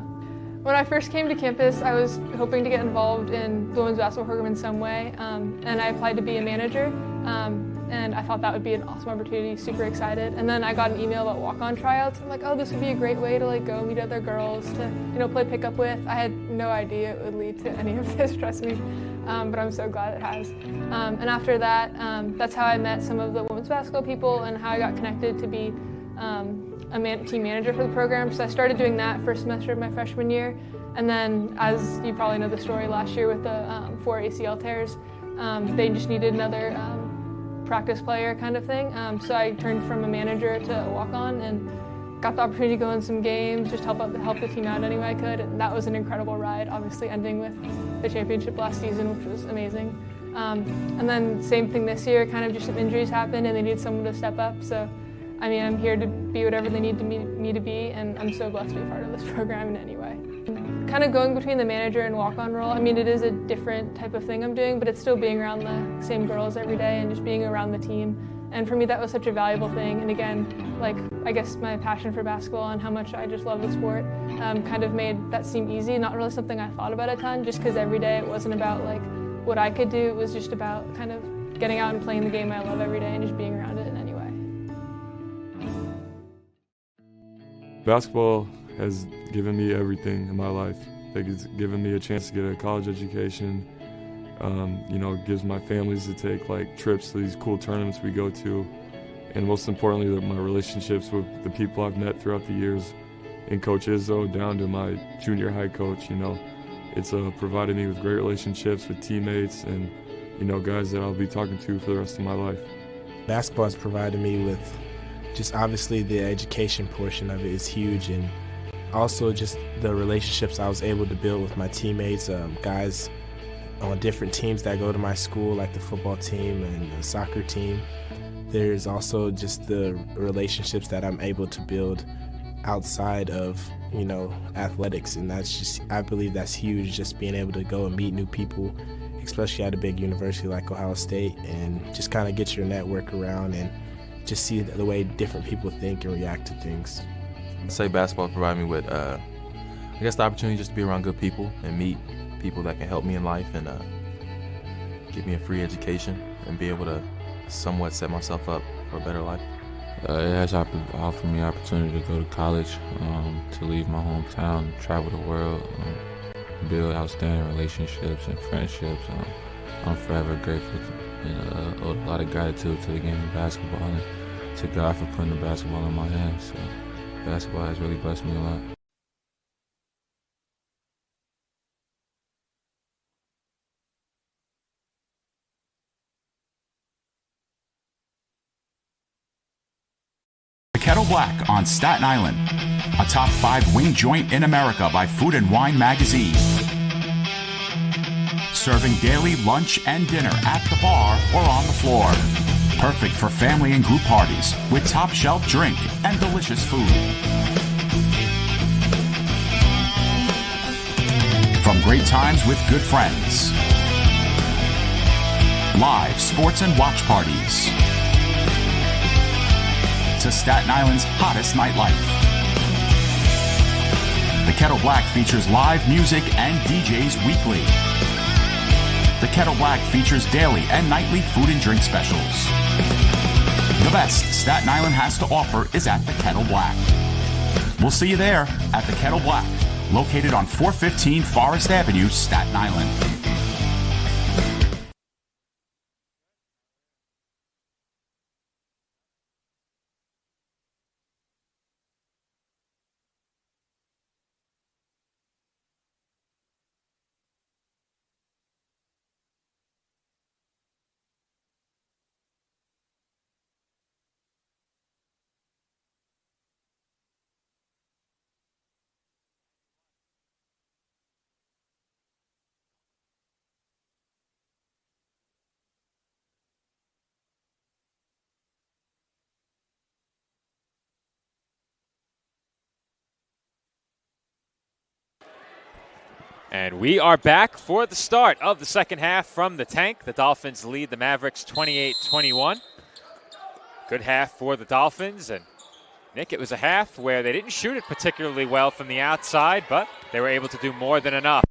When I first came to campus, I was hoping to get involved in the women's basketball program in some way, and I applied to be a manager, and I thought that would be an awesome opportunity, super excited. And then I got an email about walk-on tryouts. I'm like, oh, this would be a great way to go meet other girls to play pickup with. I had no idea it would lead to any of this, trust me. But I'm so glad it has. And after that, that's how I met some of the women's basketball people and how I got connected to be a team manager for the program. So I started doing that first semester of my freshman year. And then, as you probably know the story last year with the 4 ACL tears, they just needed another practice player kind of thing. So I turned from a manager to a walk-on and got the opportunity to go in some games, just help the team out any way I could, and that was an incredible ride, obviously ending with the championship last season, which was amazing. And then same thing this year, kind of just some injuries happened and they needed someone to step up, so I'm here to be whatever they need me to be, and I'm so blessed to be a part of this program in any way. Kind of going between the manager and walk-on role, it is a different type of thing I'm doing, but it's still being around the same girls every day and just being around the team. And for me, that was such a valuable thing. And again, I guess my passion for basketball and how much I just love the sport kind of made that seem easy. Not really something I thought about a ton, just because every day it wasn't about what I could do. It was just about kind of getting out and playing the game I love every day and just being around it in any way. Basketball has given me everything in my life. that has given me a chance to get a college education. Gives my families to take like trips to these cool tournaments we go to, and most importantly, my relationships with the people I've met throughout the years, and Coach Izzo down to my junior high coach. It's provided me with great relationships with teammates and guys that I'll be talking to for the rest of my life. Basketball has provided me with just obviously the education portion of it is huge, and also just the relationships I was able to build with my teammates, guys on different teams that go to my school, like the football team and the soccer team. There's also just the relationships that I'm able to build outside of, athletics, and I believe that's huge, just being able to go and meet new people, especially at a big university like Ohio State, and just kind of get your network around and just see the way different people think and react to things. I'd say basketball provided me with, the opportunity just to be around good people and meet people that can help me in life and give me a free education and be able to somewhat set myself up for a better life. It has offered me opportunity to go to college, to leave my hometown, travel the world, build outstanding relationships and friendships. I'm forever grateful and owe a lot of gratitude to the game of basketball and to God for putting the basketball in my hands. So basketball has really blessed me a lot. Kettle Black on Staten Island, a top 5 wing joint in America by Food and Wine magazine. Serving daily lunch and dinner at the bar or on the floor. Perfect for family and group parties with top shelf drink and delicious food. From great times with good friends. Live sports and watch parties. To Staten Island's hottest nightlife. The Kettle Black features live music and DJs weekly. The Kettle Black features daily and nightly food and drink specials. The best Staten Island has to offer is at the Kettle Black. We'll see you there at the Kettle Black, located on 415 Forest Avenue, Staten Island. And we are back for the start of the second half from the tank. The Dolphins lead the Mavericks 28-21. Good half for the Dolphins. And Nick, it was a half where they didn't shoot it particularly well from the outside, but they were able to do more than enough.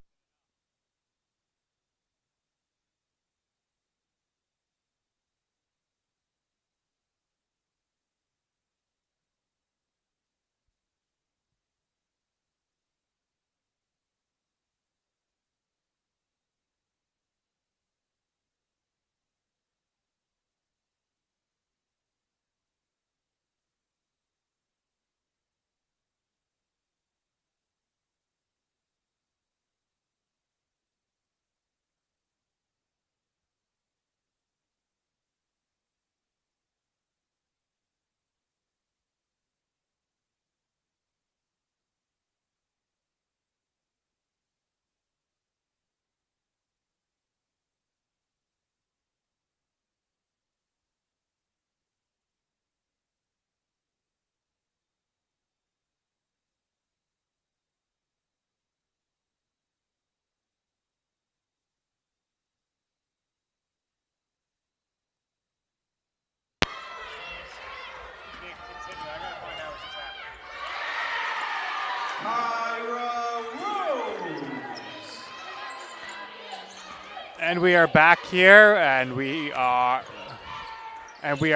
And we are back here, and we are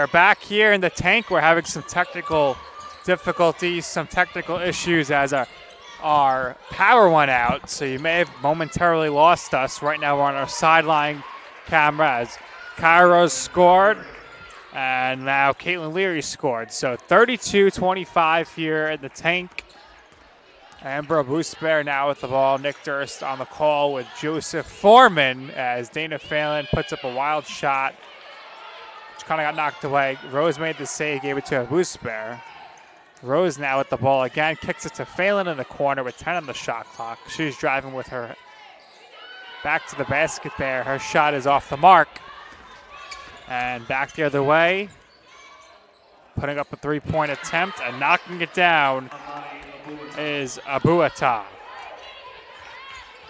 back here in the tank. We're having some technical difficulties, some technical issues as our power went out, so you may have momentarily lost us. Right now we're on our sideline camera as Kairos scored, and now Caitlin Leary scored. So 32-25 here in the tank. Amber Abusper now with the ball. Nick Durst on the call with Joseph Foreman as Dana Phelan puts up a wild shot, which kind of got knocked away. Rose made the save, gave it to Abusper. Rose now with the ball again, kicks it to Phelan in the corner with 10 on the shot clock. She's driving with her back to the basket there. Her shot is off the mark. And back the other way, putting up a three-point attempt and knocking it down is Abuata.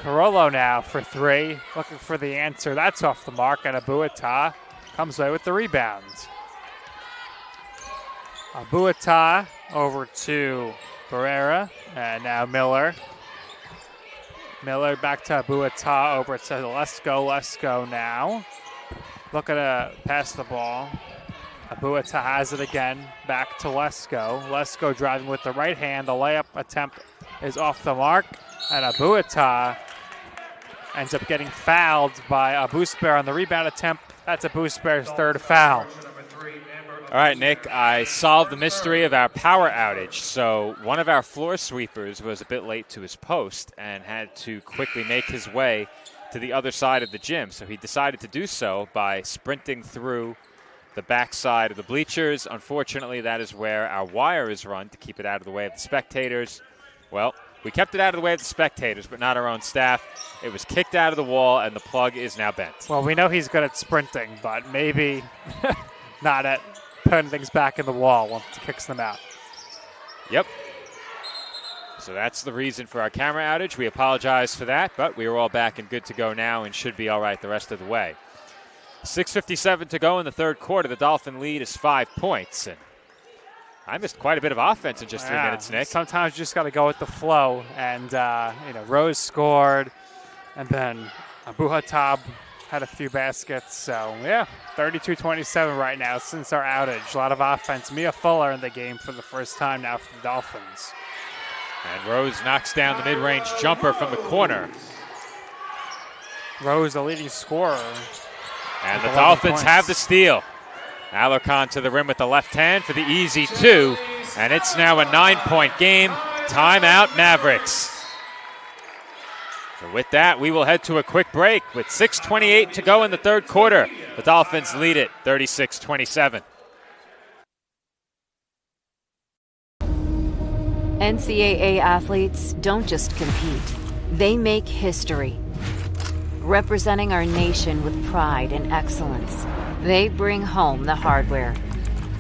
Carollo now for three, looking for the answer. That's off the mark, and Abuata comes away with the rebound. Abuata over to Barrera, and now Miller. Miller back to Abuata, over to Lesko. Lesko now looking to pass the ball. Abuata has it again, back to Lesko. Lesko driving with the right hand. The layup attempt is off the mark, and Abuata ends up getting fouled by Abusper on the rebound attempt. That's Abusper's third foul. All right, Nick, I solved the mystery of our power outage. So one of our floor sweepers was a bit late to his post and had to quickly make his way to the other side of the gym. So he decided to do so by sprinting through the backside of the bleachers. Unfortunately, that is where our wire is run to keep it out of the way of the spectators. Well, we kept it out of the way of the spectators, but not our own staff. It was kicked out of the wall, and the plug is now bent. Well, we know he's good at sprinting, but maybe not at putting things back in the wall once he kicks them out. Yep. So that's the reason for our camera outage. We apologize for that, but we are all back and good to go now and should be all right the rest of the way. 6:57 to go in the third quarter. The Dolphin lead is 5 points. And I missed quite a bit of offense in just 3 minutes, Nick. Sometimes you just got to go with the flow. And, Rose scored, and then Abuhatab had a few baskets. So, 32-27 right now since our outage. A lot of offense. Mia Fuller in the game for the first time now for the Dolphins. And Rose knocks down the mid-range jumper from the corner. Rose, the leading scorer. And the Dolphins have the steal. Alarcon to the rim with the left hand for the easy two. And it's now a 9-point game. Timeout, Mavericks. So with that, we will head to a quick break with 6:28 to go in the third quarter. The Dolphins lead it 36-27. NCAA athletes don't just compete, they make history. Representing our nation with pride and excellence, they bring home the hardware.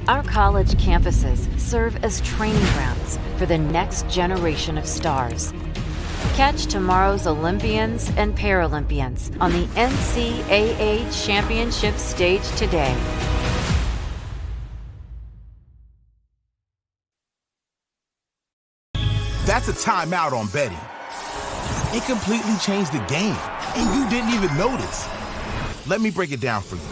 Our college campuses serve as training grounds for the next generation of stars. Catch tomorrow's Olympians and Paralympians on the NCAA Championship stage today. That's a timeout on betting. It completely changed the game, and you didn't even notice. Let me break it down for you.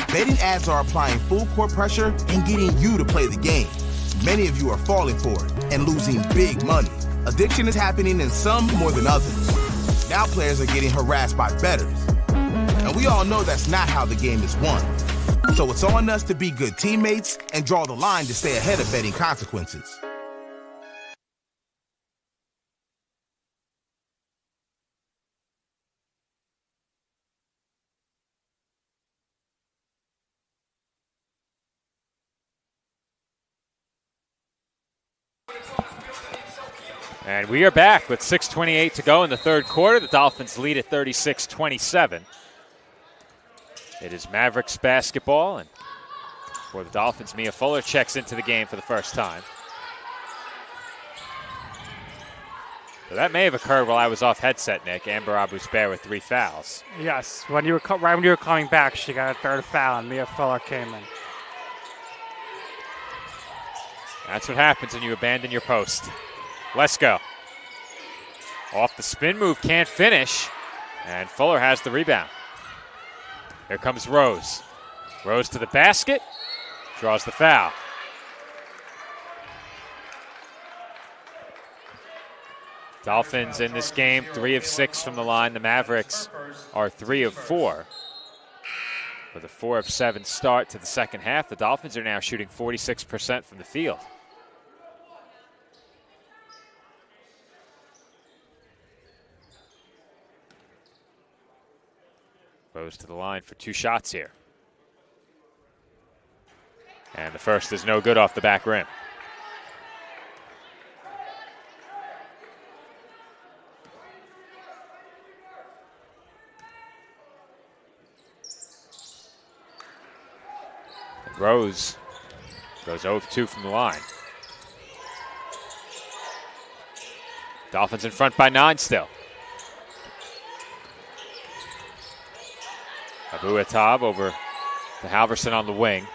Betting ads are applying full court pressure and getting you to play the game. Many of you are falling for it and losing big money. Addiction is happening in some more than others. Now players are getting harassed by bettors. And we all know that's not how the game is won. So it's on us to be good teammates and draw the line to stay ahead of betting consequences. And we are back with 6:28 to go in the third quarter. The Dolphins lead at 36-27. It is Mavericks basketball, and for the Dolphins, Mia Fuller checks into the game for the first time. So that may have occurred while I was off headset, Nick. Amber Abusper with 3 fouls. Yes, right when you were coming back, she got a third foul, and Mia Fuller came in. That's what happens when you abandon your post. Let's go. Off the spin move, can't finish. And Fuller has the rebound. Here comes Rose. Rose to the basket. Draws the foul. Dolphins in this game, 3 of 6 from the line. The Mavericks are 3 of 4. With a 4 of 7 start to the second half, the Dolphins are now shooting 46% from the field. Goes to the line for 2 shots here. And the first is no good off the back rim. Rose goes 0 of 2 from the line. Dolphins in front by 9 still. Abu Attab over to Halverson on the wing.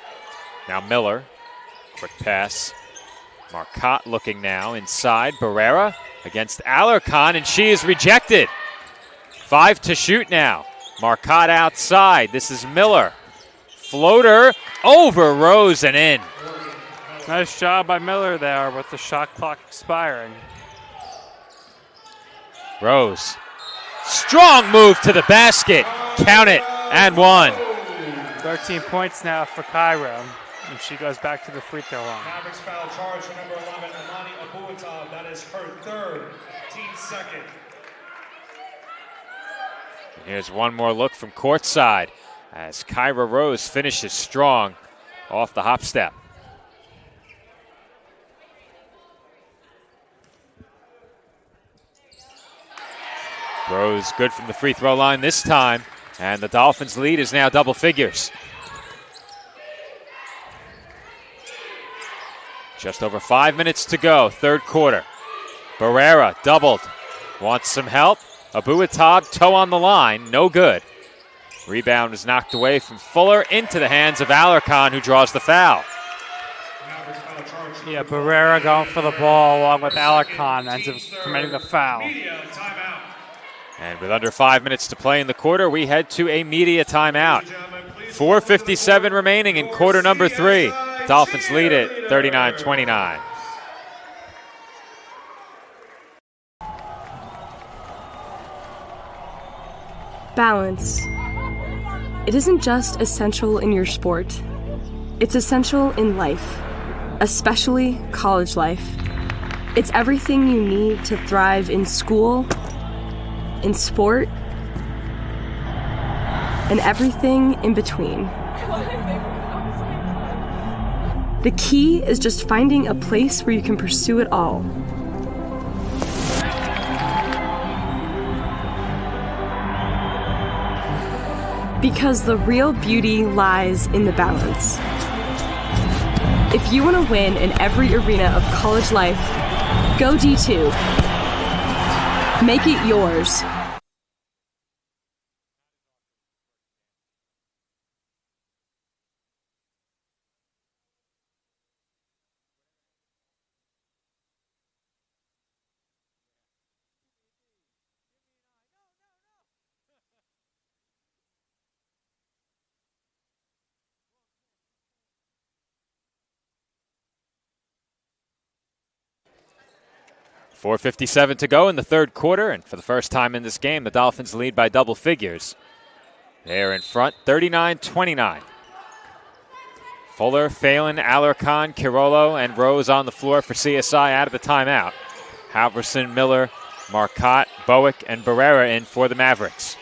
Now Miller, quick pass. Marcotte looking now inside. Barrera against Alarcon, and she is rejected. 5 to shoot now. Marcotte outside. This is Miller. Floater over Rose and in. Nice job by Miller there with the shot clock expiring. Rose. Strong move to the basket. Count it. And 1. 13 points now for Cairo, and she goes back to the free throw line. Mavericks foul charge for number 11, Amani Abu Attab. That is her 3rd, team 2nd. Here's one more look from courtside as Kyra Rose finishes strong off the hop step. Rose good from the free throw line this time. And the Dolphins' lead is now double figures. Just over 5 minutes to go, 3rd quarter. Barrera doubled. Wants some help. Abu Attab, toe on the line, no good. Rebound is knocked away from Fuller into the hands of Alarcon, who draws the foul. Yeah, Barrera going for the ball along with Alarcon, ends up committing the foul. And with under 5 minutes to play in the quarter, we head to a media timeout. 4:57 remaining in quarter number 3. Dolphins lead it 39-29. Balance. It isn't just essential in your sport. It's essential in life, especially college life. It's everything you need to thrive in school, in sport, and everything in between. The key is just finding a place where you can pursue it all. Because the real beauty lies in the balance. If you want to win in every arena of college life, go D2. Make it yours. .457 to go in the 3rd quarter, and for the first time in this game, the Dolphins lead by double figures. They're in front, 39-29. Fuller, Phelan, Alarcon, Kirolo, and Rose on the floor for CSI out of the timeout. Halverson, Miller, Marcotte, Bowick, and Barrera in for the Mavericks.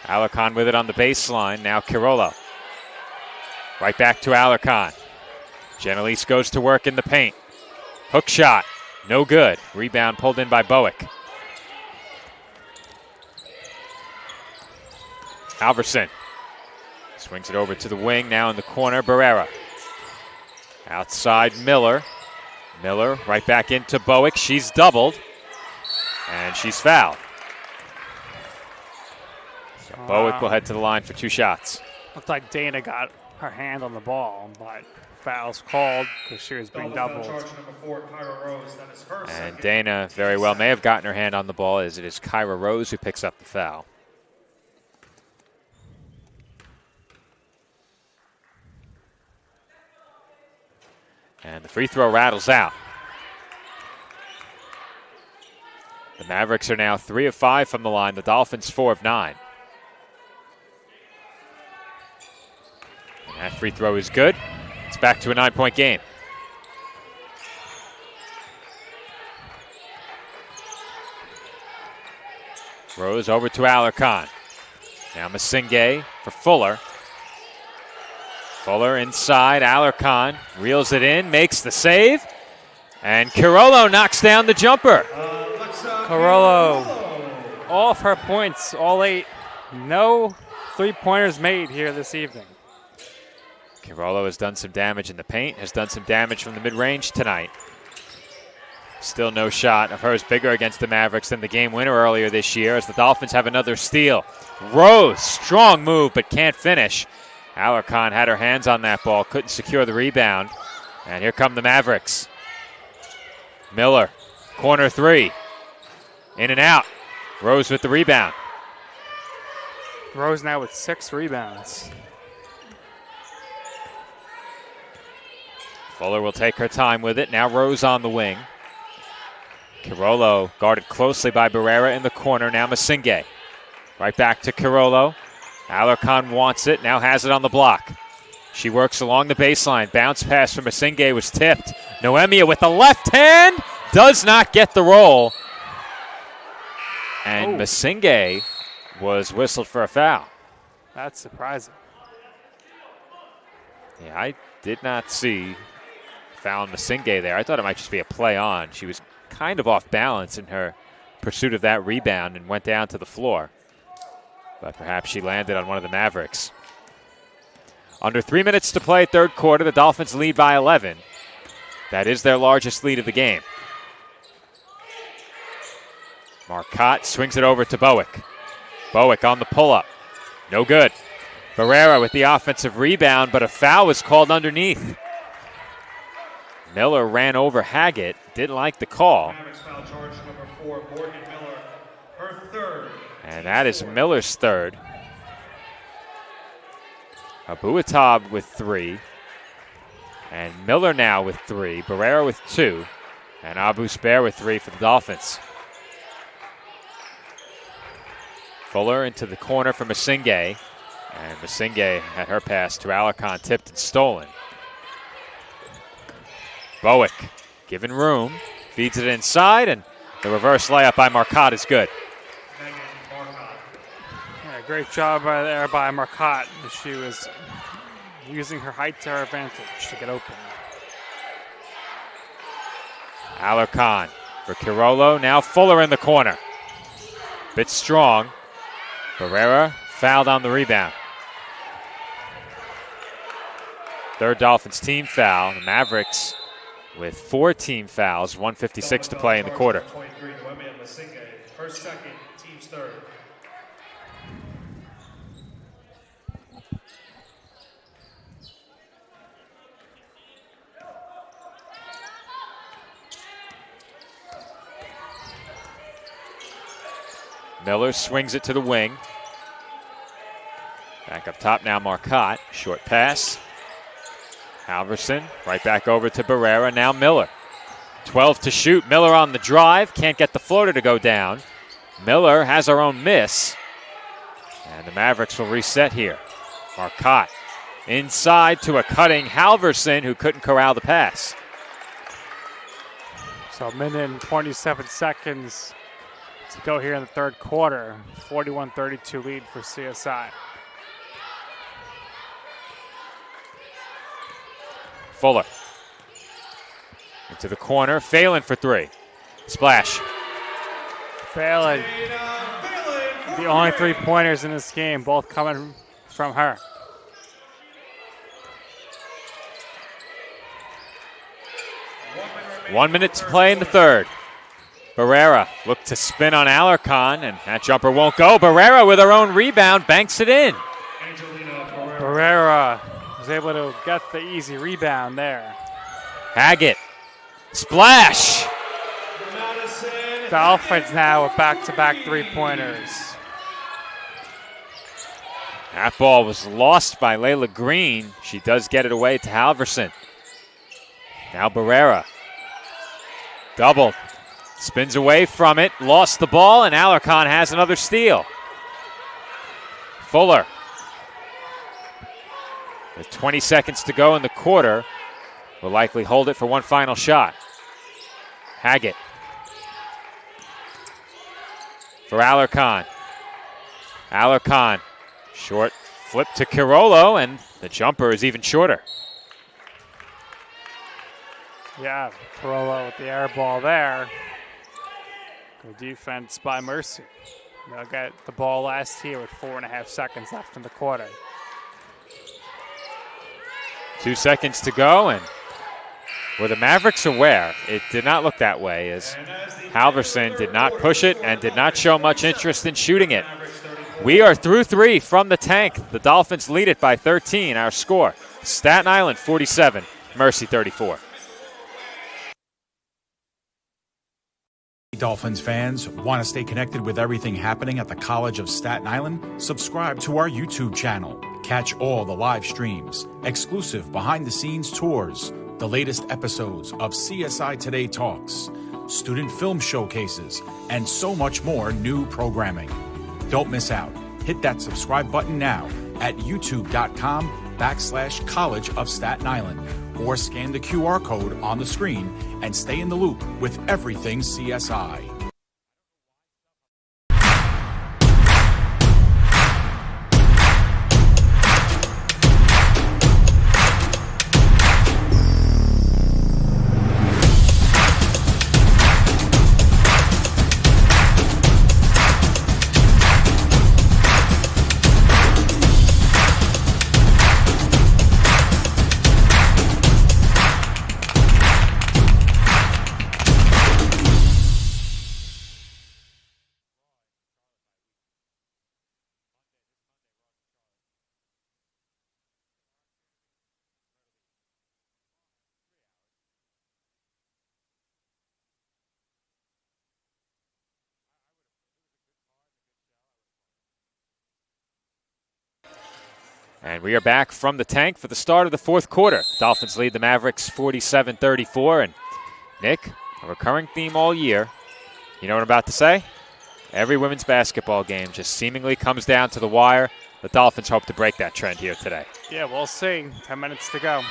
Alarcon with it on the baseline, now Kirolo. Right back to Alarcon. Genelise goes to work in the paint. Hook shot, no good. Rebound pulled in by Bowick. Halverson swings it over to the wing, now in the corner, Barrera. Outside Miller. Miller right back into Bowick. She's doubled, and she's fouled. So Bowick will head to the line for 2 shots. Looked like Dana got her hand on the ball, but foul's called because she was being doubled. And Dana very well may have gotten her hand on the ball, as it is Kyra Rose who picks up the foul. And the free throw rattles out. The Mavericks are now 3 of 5 from the line. The Dolphins 4 of 9. And that free throw is good. It's back to a 9-point game. Rose over to Alarcon. Now Masinghe for Fuller. Fuller inside. Alarcon reels it in, makes the save. And Carollo knocks down the jumper. Carollo, all of her points, all 8. No three-pointers made here this evening. Carollo has done some damage in the paint, has done some damage from the mid-range tonight. Still no shot of hers bigger against the Mavericks than the game winner earlier this year as the Dolphins have another steal. Rose, strong move, but can't finish. Alarcon had her hands on that ball, couldn't secure the rebound. And here come the Mavericks. Miller, corner 3. In and out. Rose with the rebound. Rose now with 6 rebounds. Fuller will take her time with it. Now Rose on the wing. Carollo guarded closely by Barrera in the corner. Now Masinghe. Right back to Carollo. Alarcon wants it. Now has it on the block. She works along the baseline. Bounce pass from Masinghe was tipped. Noemia with the left hand. Does not get the roll. And Masinghe was whistled for a foul. That's surprising. Yeah, I did not see foul on Masinghe there. I thought it might just be a play on. She was kind of off balance in her pursuit of that rebound and went down to the floor. But perhaps she landed on one of the Mavericks. Under 3 minutes to play, third quarter. The Dolphins lead by 11. That is their largest lead of the game. Marcotte swings it over to Bowick. Bowick on the pull-up. No good. Barrera with the offensive rebound, but a foul was called underneath. Miller ran over Haggett. Didn't like the call. Mavericks foul charge number 4, Morgan Miller, her third. And that is Miller's third. Abuatab with 3. And Miller now with 3. Barrera with 2. And Abu Spair with 3 for the Dolphins. Fuller into the corner for Masinghe. And Masinghe had her pass to Alarcon tipped and stolen. Bowick given room. Feeds it inside, and the reverse layup by Marcotte is good. Yeah, great job there by Marcotte. She was using her height to her advantage to get open. Alarcon for Carollo. Now Fuller in the corner. Bit strong. Barrera fouled on the rebound. Third Dolphins team foul. The Mavericks with 4 team fouls, 1:56 to play in the quarter. 23, Noemia Masinghe, her second, team's third. Miller swings it to the wing. Back up top now, Marcotte. Short pass. Halverson right back over to Barrera. Now Miller. 12 to shoot. Miller on the drive. Can't get the floater to go down. Miller has her own miss. And the Mavericks will reset here. Marcotte inside to a cutting Halverson who couldn't corral the pass. So a minute and 27 seconds to go here in the third quarter. 41-32 lead for CSI. Fuller into the corner. Phelan for 3. Splash. Phelan. The only 3-pointers in this game, both coming from her. One minute to play in the third. Barrera looked to spin on Alarcon, and that jumper won't go. Barrera with her own rebound, banks it in. Barrera was able to get the easy rebound there. Haggett. Splash. Dolphins now with back-to-back 3-pointers. That ball was lost by Layla Green. She does get it away to Halverson. Now Barrera. Doubled. Spins away from it, lost the ball, and Alarcon has another steal. Fuller, with 20 seconds to go in the quarter, will likely hold it for one final shot. Haggett for Alarcon. Alarcon, short flip to Carollo, and the jumper is even shorter. Yeah, Carollo with the air ball there. Good defense by Mercy. They'll get the ball last here with 4.5 seconds left in the quarter. 2 seconds to go, and were the Mavericks aware? It did not look that way, as Halverson did not push it and did not show much interest in shooting it. We are through 3 from the tank. The Dolphins lead it by 13. Our score, Staten Island 47, Mercy 34. Dolphins fans, want to stay connected with everything happening at the College of Staten Island? Subscribe to our YouTube channel. Catch all the live streams, exclusive behind-the-scenes tours, the latest episodes of CSI Today Talks, student film showcases, and so much more new programming. Don't miss out. Hit that subscribe button now at youtube.com/College of Staten Island, or scan the QR code on the screen and stay in the loop with everything CSI. And we are back from the tank for the start of the fourth quarter. Dolphins lead the Mavericks 47-34. And Nick, a recurring theme all year. You know what I'm about to say? Every women's basketball game just seemingly comes down to the wire. The Dolphins hope to break that trend here today. Yeah, we'll see. 10 minutes to go.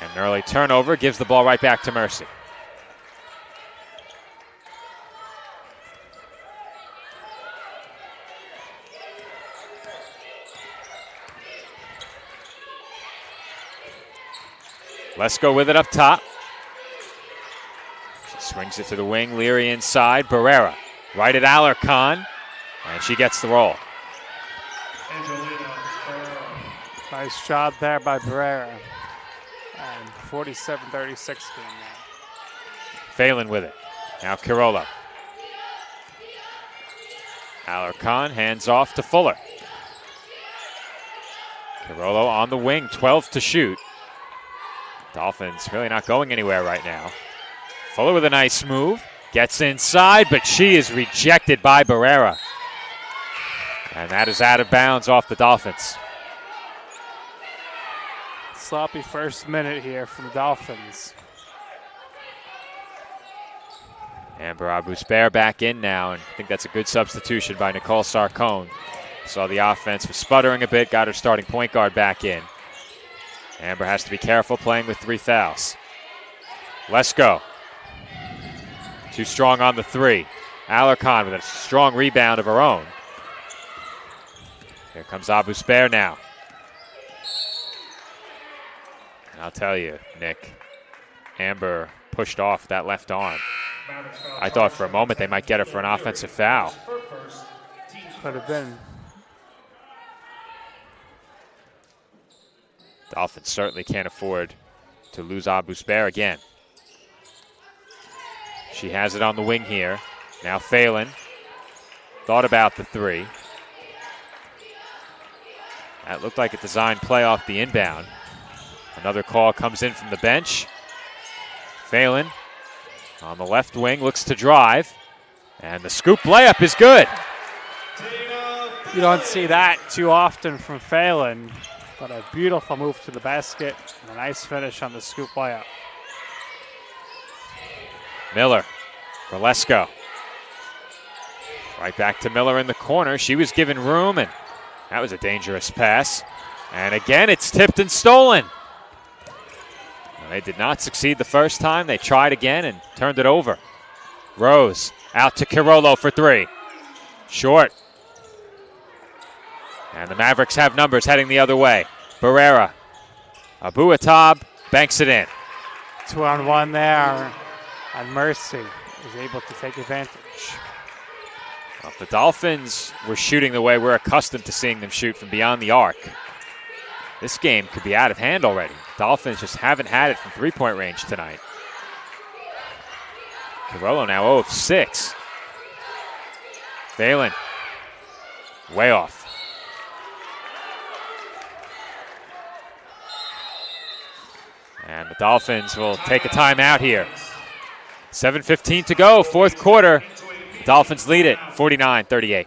And an early turnover gives the ball right back to Mercy. Let's go with it up top. She swings it to the wing. Leary inside. Barrera right at Alarcon. And she gets the roll. Nice job there by Barrera. And 47-36 game now. Phelan with it. Now Carollo. Alarcon hands off to Fuller. Carollo on the wing. 12 to shoot. Dolphins really not going anywhere right now. Fuller with a nice move. Gets inside, but she is rejected by Barrera. And that is out of bounds off the Dolphins. Sloppy first minute here from the Dolphins. Amber Abu-Spair back in now, and I think that's a good substitution by Nicole Sarcone. Saw the offense was sputtering a bit, got her starting point guard back in. Amber has to be careful playing with 3 fouls. Let's go. Too strong on the 3. Alarcon with a strong rebound of her own. Here comes Abu-Spair now. And I'll tell you, Nick, Amber pushed off that left arm. I thought for a moment they might get her for an offensive foul. Could have been. Dolphins certainly can't afford to lose Abu-Spair again. She has it on the wing here. Now Phelan thought about the 3. That looked like a designed play off the inbound. Another call comes in from the bench. Phelan on the left wing looks to drive. And the scoop layup is good. You don't see that too often from Phelan. But a beautiful move to the basket and a nice finish on the scoop layup. Miller for Lesko. Right back to Miller in the corner. She was given room, and that was a dangerous pass. And again, it's tipped and stolen. Well, they did not succeed the first time. They tried again and turned it over. Rose out to Carollo for three. Short. And the Mavericks have numbers heading the other way. Barrera. Abuatab banks it in. 2-on-1 there. And Mercy is able to take advantage. Well, if the Dolphins were shooting the way we're accustomed to seeing them shoot from beyond the arc, this game could be out of hand already. Dolphins just haven't had it from three-point range tonight. Carollo now 0 of 6. Phelan, way off. And the Dolphins will take a timeout here. 7:15 to go, fourth quarter. The Dolphins lead it, 49-38.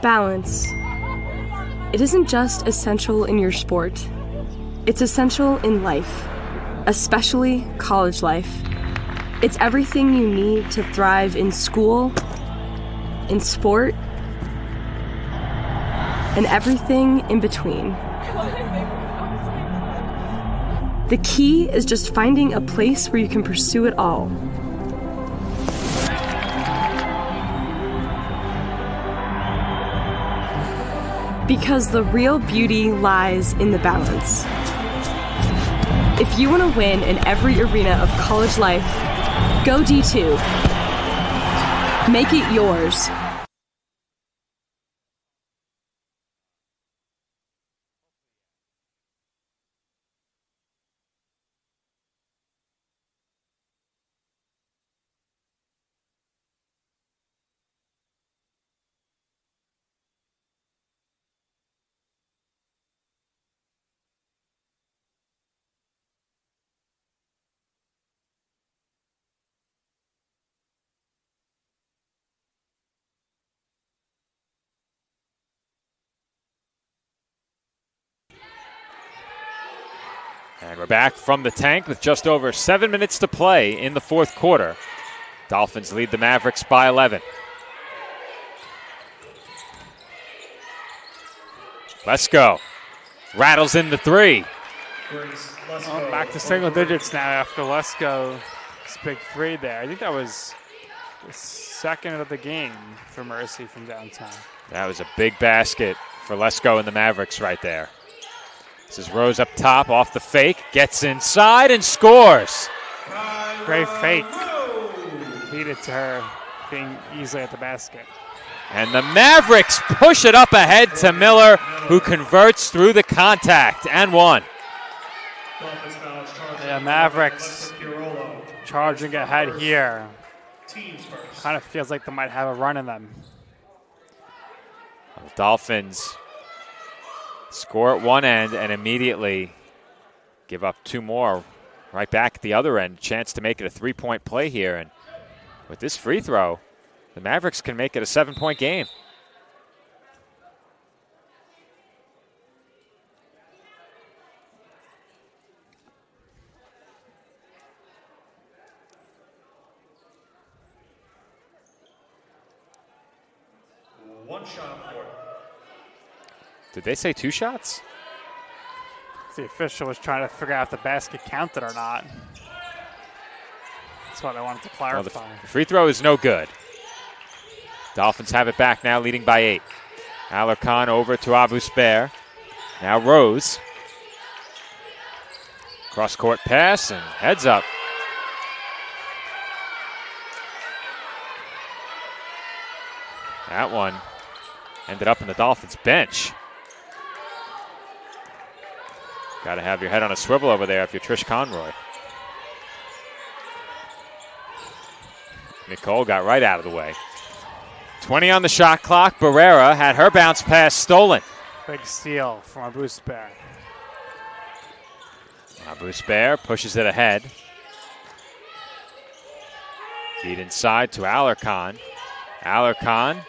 Balance. It isn't just essential in your sport. It's essential in life, especially college life. It's everything you need to thrive in school, in sport, and everything in between. The key is just finding a place where you can pursue it all. Because the real beauty lies in the balance. If you want to win in every arena of college life, go D2. Make it yours. And we're back from the tank with just over 7 minutes to play in the fourth quarter. Dolphins lead the Mavericks by 11. Lesko rattles in the three. Back to single digits now after Lesko's big three there. I think that was the second of the game for Mercy from downtown. That was a big basket for Lesko and the Mavericks right there. This is Rose up top, off the fake, gets inside and scores. Great fake. Lead it to her being easily at the basket. And the Mavericks push it up ahead to Miller, who converts through the contact and one. Yeah, Mavericks charging ahead here. Kind of feels like they might have a run in them. The Dolphins score at one end and immediately give up two more right back at the other end. Chance to make it a three-point play here. And with this free throw, the Mavericks can make it a 7-point game. One shot for it. Did they say two shots? The official was trying to figure out if the basket counted or not. That's what I wanted to clarify. Well, the free throw is no good. Dolphins have it back now, leading by 8. Alarcon over to Abu Spair. Now Rose. Cross-court pass and heads up. That one ended up in the Dolphins' bench. Got to have your head on a swivel over there if you're Trish Conroy. Nicole got right out of the way. 20 on the shot clock. Barrera had her bounce pass stolen. Big steal from Abu Spair. Abu Spair pushes it ahead. Feed inside to Alarcon. Alarcon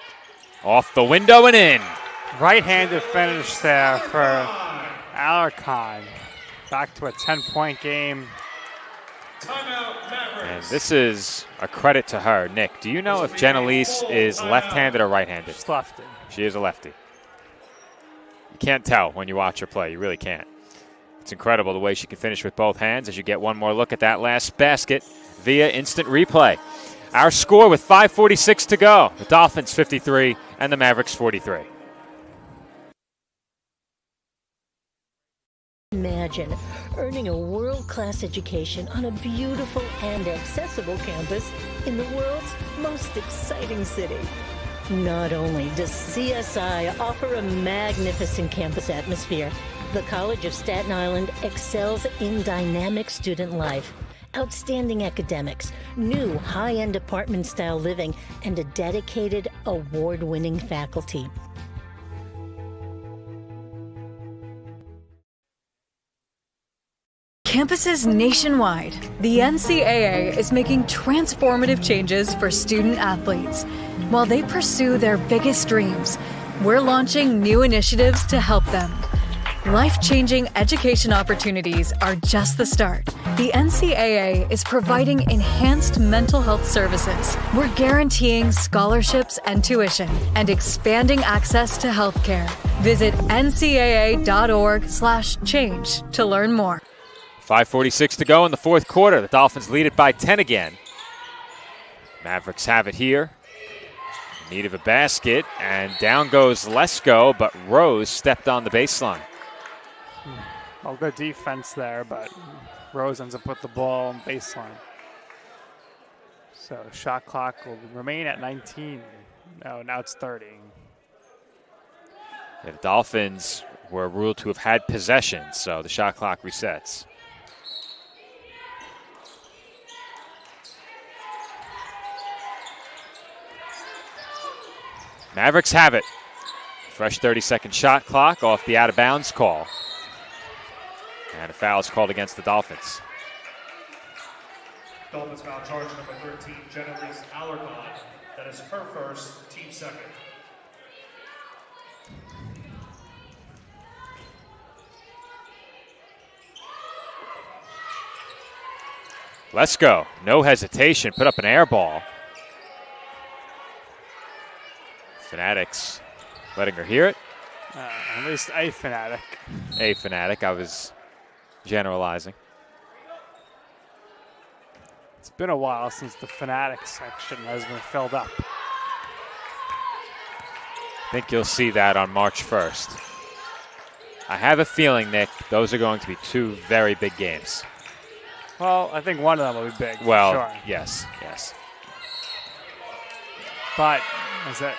off the window and in. Right-handed finish there for Alarcon. Back to a 10-point game. Timeout, Mavericks. And this is a credit to her. Nick, do you know if Jennalise is left-handed or right-handed? She's lefty. She is a lefty. You can't tell when you watch her play. You really can't. It's incredible the way she can finish with both hands as you get one more look at that last basket via instant replay. Our score with 5:46 to go. The Dolphins 53 and the Mavericks 43. Imagine earning a world-class education on a beautiful and accessible campus in the world's most exciting city. Not only does CSI offer a magnificent campus atmosphere, the College of Staten Island excels in dynamic student life, outstanding academics, new high-end apartment-style living, and a dedicated, award-winning faculty. Campuses nationwide, the NCAA is making transformative changes for student athletes. While they pursue their biggest dreams, we're launching new initiatives to help them. Life-changing education opportunities are just the start. The NCAA is providing enhanced mental health services. We're guaranteeing scholarships and tuition and expanding access to healthcare. Visit ncaa.org/change to learn more. 5:46 to go in the fourth quarter. The Dolphins lead it by 10 again. Mavericks have it here. In need of a basket, and down goes Lesko, but Rose stepped on the baseline. Well, good defense there, but Rose ends up with the ball on baseline. So shot clock will remain at 19. No, now it's 30. Yeah, the Dolphins were ruled to have had possession, so the shot clock resets. Mavericks have it. Fresh 30-second shot clock off the out-of-bounds call. And a foul is called against the Dolphins. Dolphins foul charge number 13, Jennalise Alarcon. That is her first, team second. Let's go. No hesitation. Put up an air ball. Fanatics letting her hear it. At least a Fanatic. A Fanatic. I was generalizing. It's been a while since the Fanatic section has been filled up. I think you'll see that on March 1st. I have a feeling, Nick, those are going to be two very big games. Well, I think one of them will be big, well, for sure. Yes, yes. But as a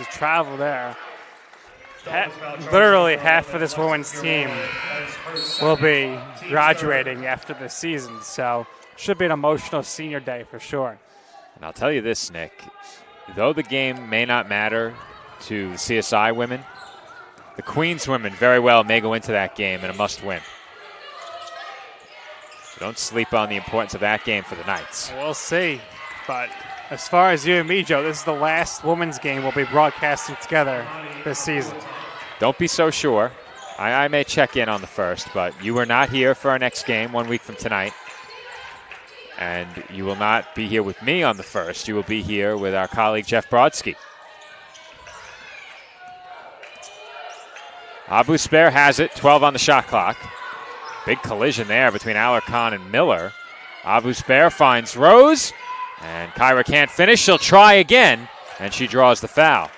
travel there, literally half of this women's team will be graduating after this season, so should be an emotional senior day for sure. And I'll tell you this, Nick, though the game may not matter to the CSI women, the Queens women very well may go into that game in a must-win. So don't sleep on the importance of that game for the Knights. We'll see, but as far as you and me, Joe, this is the last women's game we'll be broadcasting together this season. Don't be so sure. I may check in on the first, but you are not here for our next game 1 week from tonight. And you will not be here with me on the first. You will be here with our colleague Jeff Brodsky. Abu Spair has it, 12 on the shot clock. Big collision there between Alarcon and Miller. Abu Spair finds Rose, and Kyra can't finish. She'll try again, and she draws the foul.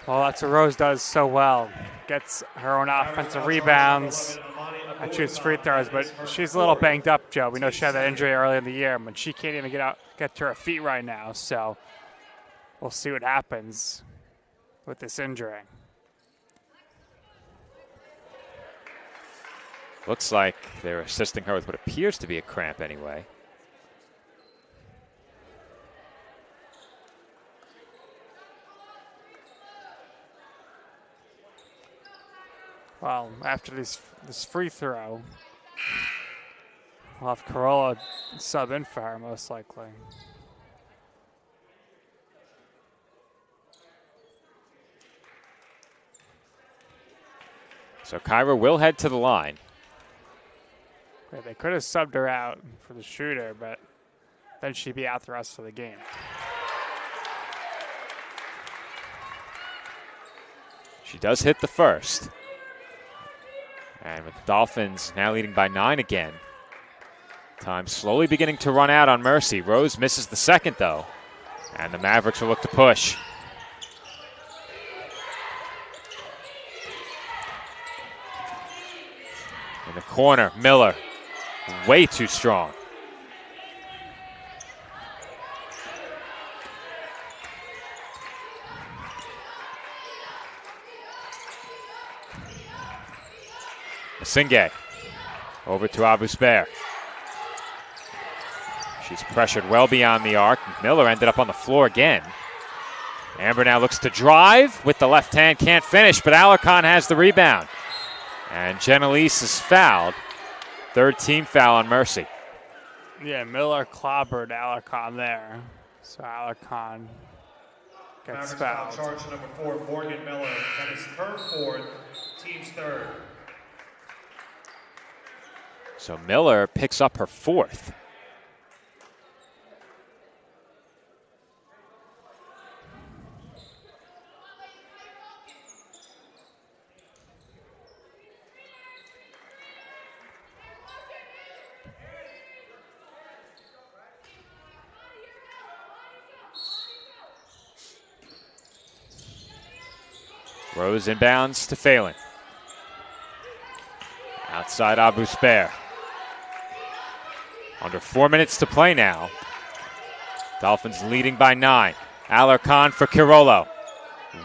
Well, that's what Rose does so well. Gets her own offensive rebounds and shoots free throws, but she's a little banged up, Joe. We know she had that injury earlier in the year, but she can't even get to her feet right now, so we'll see what happens with this injury. Looks like they're assisting her with what appears to be a cramp anyway. Well, after this free throw, we'll have Corolla sub in for her, most likely. So Kyra will head to the line. Yeah, they could have subbed her out for the shooter, but then she'd be out the rest of the game. She does hit the first. And with the Dolphins now leading by 9 again. Time slowly beginning to run out on Mercy. Rose misses the second, though. And the Mavericks will look to push. In the corner, Miller. Way too strong. Masinghe over to Abu Spair. She's pressured well beyond the arc. Miller ended up on the floor again. Amber now looks to drive with the left hand, can't finish, but Alarcon has the rebound. And Genelise is fouled. Third team foul on Mercy. Yeah, Miller clobbered Alarcon there. So Alarcon gets fouled. Charge number 4, Morgan Miller. That is her fourth, team's third. So Miller picks up her fourth. Rose inbounds to Phelan. Outside Abu Spair. Under 4 minutes to play now. Dolphins leading by 9. Alarcon for Kirolo.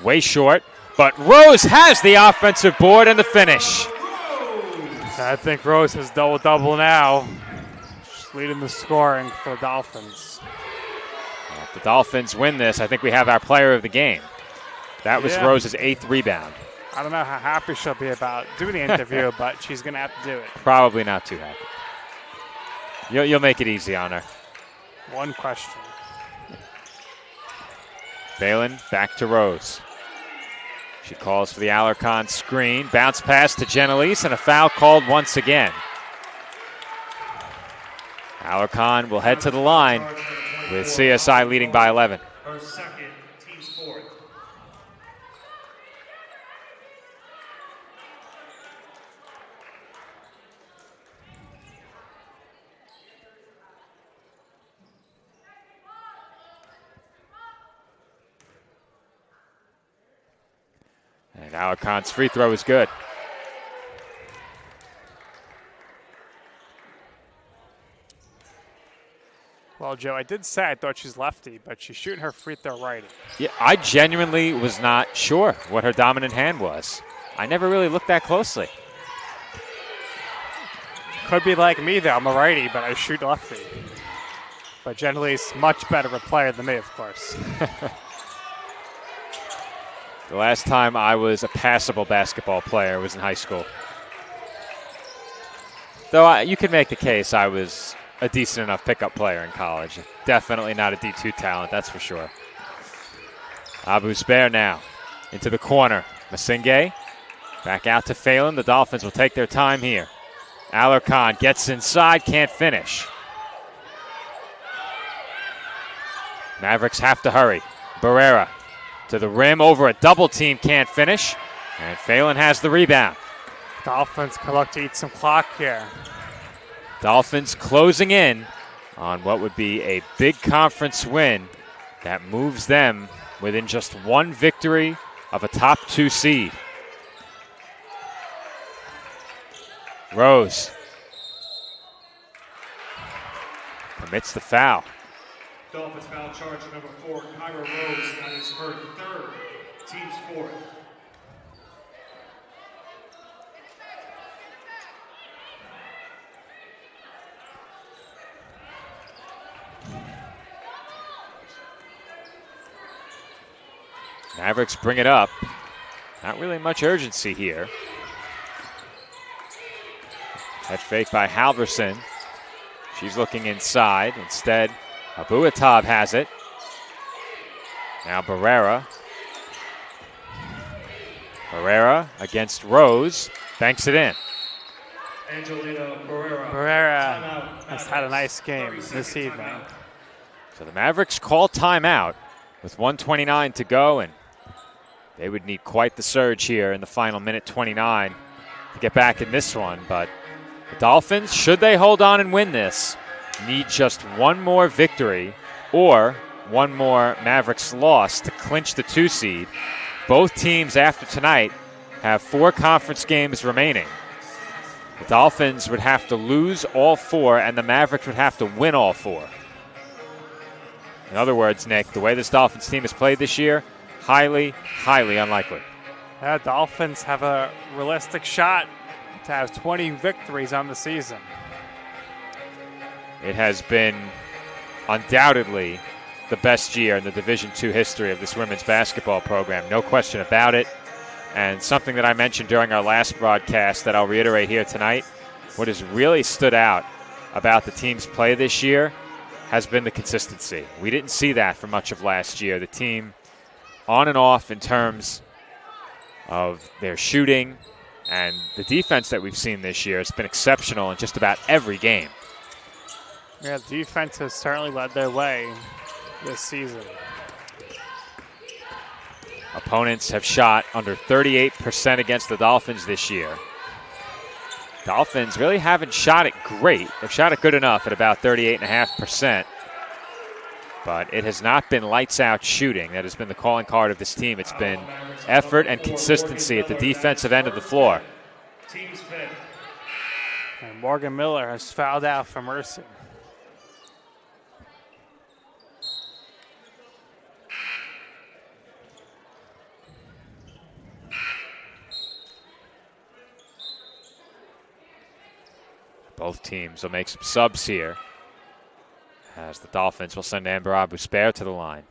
Way short, but Rose has the offensive board and the finish. I think Rose has double-double now. She's leading the scoring for the Dolphins. Well, if the Dolphins win this, I think we have our player of the game. That was Rose's 8th rebound. I don't know how happy she'll be about doing the interview, but she's going to have to do it. Probably not too happy. You'll make it easy on her. One question. Phelan back to Rose. She calls for the Alarcon screen. Bounce pass to Genelise, and a foul called once again. Alarcon will head to the line with CSI leading by 11. Her second, team's fourth. And Alarcon's free throw is good. Well, Joe, I did say I thought she's lefty, but she's shooting her free throw righty. Yeah, I genuinely was not sure what her dominant hand was. I never really looked that closely. Could be like me, though. I'm a righty, but I shoot lefty. But generally, he's much better of a player than me, of course. The last time I was a passable basketball player was in high school. Though you could make the case I was a decent enough pickup player in college. Definitely not a D2 talent, that's for sure. Abu Spair now into the corner. Masinghe back out to Phelan. The Dolphins will take their time here. Alarcon gets inside, can't finish. Mavericks have to hurry. Barrera to the rim over a double team, can't finish. And Phelan has the rebound. Dolphins could look to eat some clock here. Dolphins closing in on what would be a big conference win that moves them within just one victory of a top 2 seed. Rose commits the foul. Dolphins foul charge number 4, Kyra Rose. That is her third, team's fourth. Mavericks bring it up. Not really much urgency here. Head fake by Halverson. She's looking inside. Instead, Abuatab has it. Now Barrera. Barrera against Rose. banks it in. Angelina Pereira. Pereira has had a nice game this evening. So the Mavericks call timeout with 1:29 to go, and they would need quite the surge here in the final minute 29 to get back in this one. But the Dolphins, should they hold on and win this, need just one more victory or one more Mavericks loss to clinch the 2 seed. Both teams after tonight have 4 conference games remaining. The Dolphins would have to lose all 4, and the Mavericks would have to win all 4. In other words, Nick, the way this Dolphins team has played this year, highly, highly unlikely. The Dolphins have a realistic shot to have 20 victories on the season. It has been undoubtedly the best year in the Division II history of this women's basketball program, no question about it. And something that I mentioned during our last broadcast that I'll reiterate here tonight, what has really stood out about the team's play this year has been the consistency. We didn't see that for much of last year. The team on and off in terms of their shooting, and the defense that we've seen this year has been exceptional in just about every game. Yeah, defense has certainly led their way this season. Opponents have shot under 38% against the Dolphins this year. Dolphins really haven't shot it great. They've shot it good enough at about 38.5%. But it has not been lights-out shooting. That has been the calling card of this team. It's been effort and consistency at the defensive end of the floor. And Morgan Miller has fouled out for Mercy. Both teams will make some subs here, as the Dolphins will send Amber Abu-Spare to the line.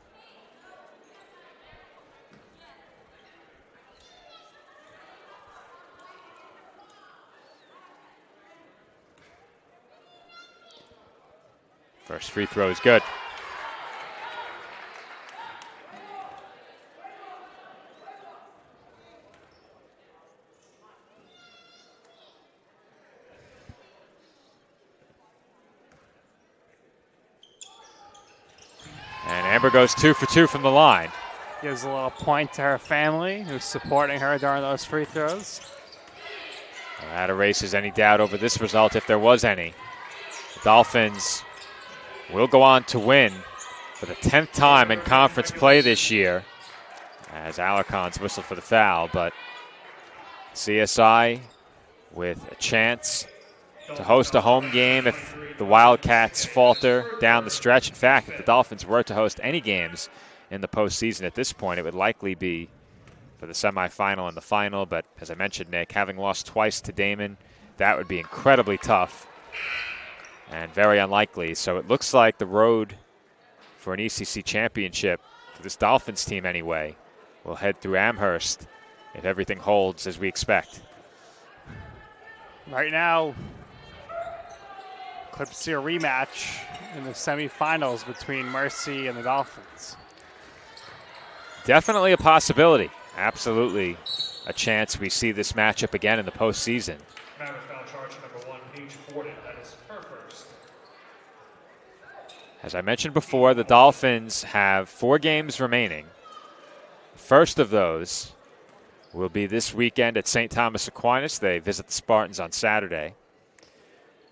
First free throw is good. And Amber goes 2 for 2 from the line. Gives a little point to her family who's supporting her during those free throws. Well, that erases any doubt over this result if there was any. The Dolphins will go on to win for the 10th time in conference play this year, as Alarcon's whistled for the foul, but CSI with a chance to host a home game if the Wildcats falter down the stretch. In fact, if the Dolphins were to host any games in the postseason at this point, it would likely be for the semifinal and the final. But as I mentioned, Nick, having lost twice to Damon, that would be incredibly tough and very unlikely. So it looks like the road for an ECC championship, for this Dolphins team anyway, will head through Amherst if everything holds as we expect. Right now, clip to see a rematch in the semifinals between Mercy and the Dolphins. Definitely a possibility. Absolutely a chance we see this matchup again in the postseason. Maverick foul charge number 1, Paige Forden. That is her first. As I mentioned before, the Dolphins have 4 games remaining. First of those will be this weekend at St. Thomas Aquinas. They visit the Spartans on Saturday.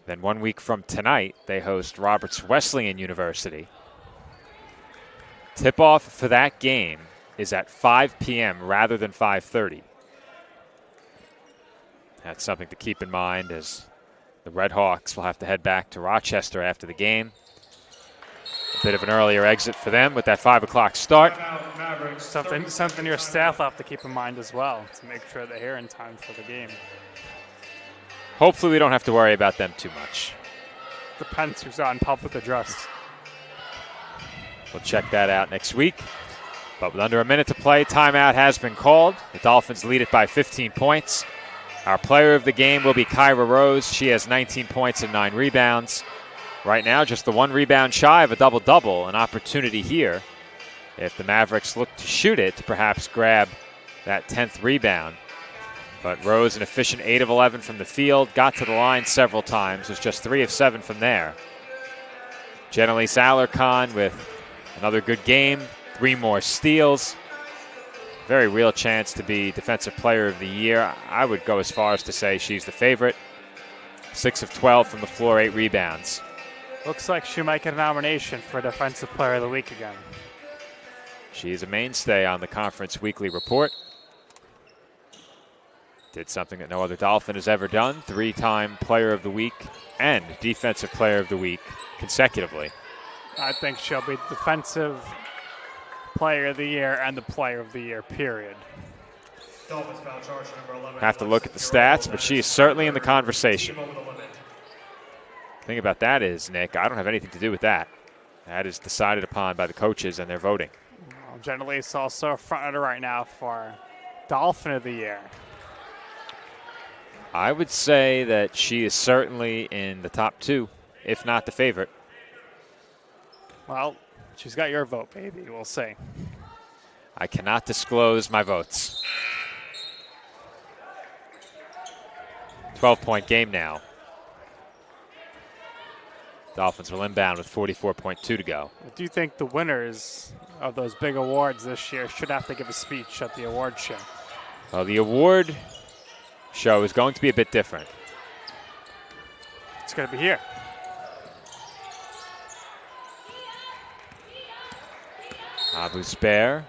Then 1 week from tonight, they host Roberts Wesleyan University. Tip-off for that game is at 5 p.m. rather than 5:30. That's something to keep in mind, as the Red Hawks will have to head back to Rochester after the game. A bit of an earlier exit for them with that 5 o'clock start. Something your staff will have to keep in mind as well, to make sure they're here in time for the game. Hopefully we don't have to worry about them too much. Depends who's on public address. We'll check that out next week. But with under a minute to play, timeout has been called. The Dolphins lead it by 15 points. Our player of the game will be Kyra Rose. She has 19 points and 9 rebounds. Right now, just the 1 rebound shy of a double-double. An opportunity here, if the Mavericks look to shoot it, to perhaps grab that 10th rebound. But Rose, an efficient 8 of 11 from the field, got to the line several times, was just 3 of 7 from there. Jenelise Alarcon with another good game, 3 more steals. Very real chance to be Defensive Player of the Year. I would go as far as to say she's the favorite. 6 of 12 from the floor, 8 rebounds. Looks like she might get a nomination for Defensive Player of the Week again. She is a mainstay on the Conference Weekly Report. Did something that no other Dolphin has ever done. 3-time Player of the Week and Defensive Player of the Week consecutively. I think she'll be Defensive Player of the Year and the Player of the Year, period. Dolphins foul charge number 11. Have to look at the stats, but she is certainly in the conversation. The thing about that is, Nick, I don't have anything to do with that. That is decided upon by the coaches and their voting. Well, Jenelise also front-runner right now for Dolphin of the Year. I would say that she is certainly in the top 2, if not the favorite. Well, she's got your vote, baby. We'll see. I cannot disclose my votes. 12-point game now. Dolphins will inbound with 44.2 to go. Do you think the winners of those big awards this year should have to give a speech at the award show? Well, the award show is going to be a bit different. It's going to be here. Abu Spair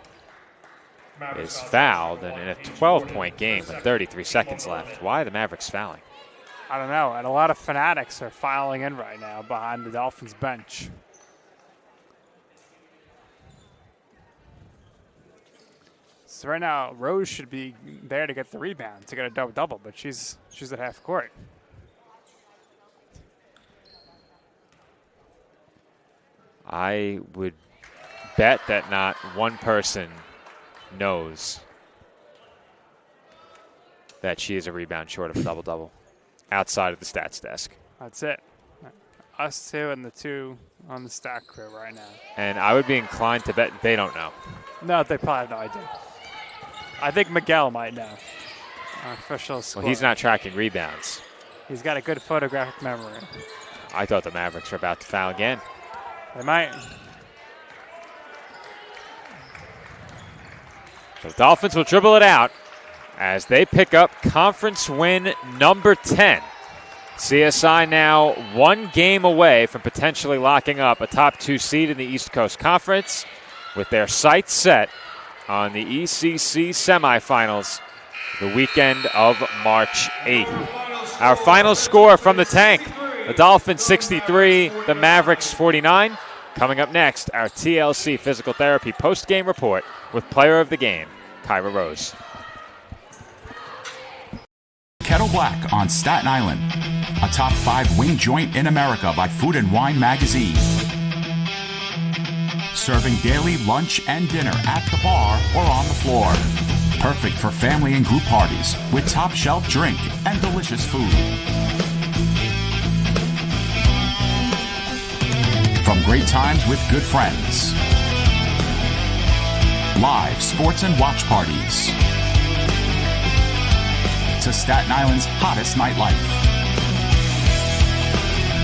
is fouled, and in a 12-point game with 33 seconds left. Why are the Mavericks fouling? I don't know, and a lot of fanatics are filing in right now behind the Dolphins bench. So right now, Rose should be there to get the rebound, to get a double-double, but she's at half court. I would bet that not one person knows that she is a rebound short of a double-double outside of the stats desk. That's it. Us two and the two on the stat crew right now. And I would be inclined to bet they don't know. No, they probably have no idea. I think Miguel might know. Our official score. Well, he's not tracking rebounds. He's got a good photographic memory. I thought the Mavericks were about to foul again. They might. So the Dolphins will dribble it out as they pick up conference win number 10. CSI now 1 game away from potentially locking up a top 2 seed in the East Coast Conference with their sights set on the ECC semifinals the weekend of March 8th. Our final score from the tank, the Dolphins 63, the Mavericks 49. Coming up next, our TLC Physical Therapy post-game report with player of the game, Kyra Rose. Kettle Black on Staten Island, a top 5 wing joint in America by Food and Wine magazine. Serving daily lunch and dinner at the bar or on the floor. Perfect for family and group parties with top shelf drink and delicious food. From great times with good friends. Live sports and watch parties. To Staten Island's hottest nightlife.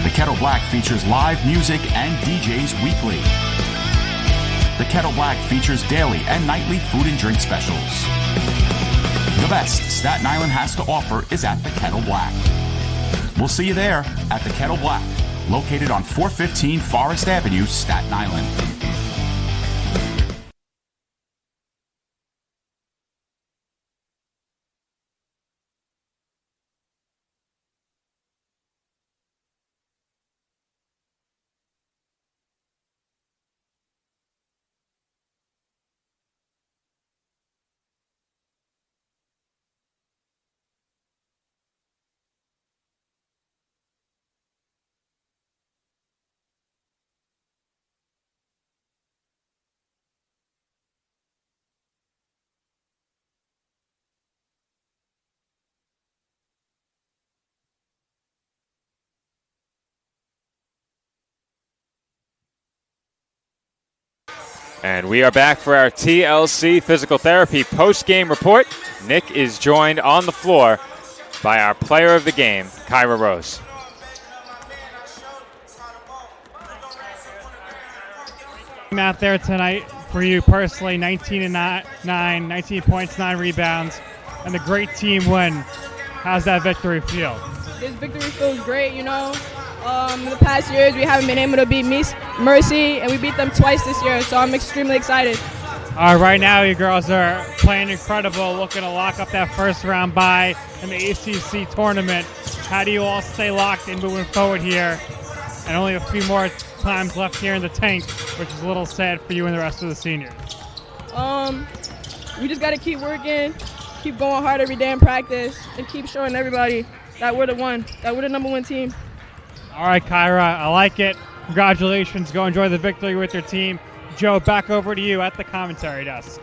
The Kettle Black features live music and DJs weekly. The Kettle Black features daily and nightly food and drink specials. The best Staten Island has to offer is at the Kettle Black. We'll see you there at the Kettle Black, located on 415 Forest Avenue, Staten Island. And we are back for our TLC Physical Therapy post-game report. Nick is joined on the floor by our player of the game, Kyra Rose. Out there tonight for you personally, 19 points, 9 rebounds, and a great team win. How's that victory feel? This victory feels great, In the past years, we haven't been able to beat Mercy, and we beat them twice this year, so I'm extremely excited. Right now, you girls are playing incredible, looking to lock up that first round bye in the ACC tournament. How do you all stay locked in moving forward here? And only a few more times left here in the tank, which is a little sad for you and the rest of the seniors. We just got to keep working, keep going hard every day in practice, and keep showing everybody that we're the one, that we're the number one team. All right, Kyra, I like it. Congratulations. Go enjoy the victory with your team. Joe, back over to you at the commentary desk.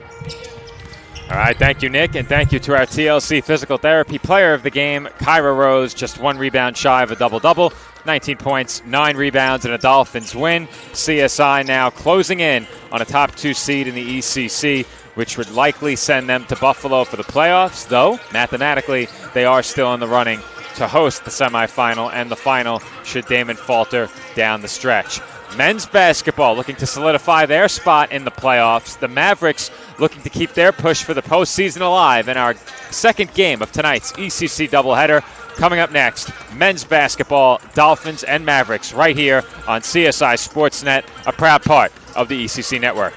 All right, thank you, Nick, and thank you to our TLC Physical Therapy player of the game, Kyra Rose, just 1 rebound shy of a double-double, 19 points, 9 rebounds, and a Dolphins win. CSI now closing in on a top 2 seed in the ECC, which would likely send them to Buffalo for the playoffs, though mathematically they are still in the running to host the semifinal and the final should Damon falter down the stretch. Men's basketball looking to solidify their spot in the playoffs. The Mavericks looking to keep their push for the postseason alive in our second game of tonight's ECC doubleheader. Coming up next, men's basketball, Dolphins and Mavericks right here on CSI Sportsnet, a proud part of the ECC network.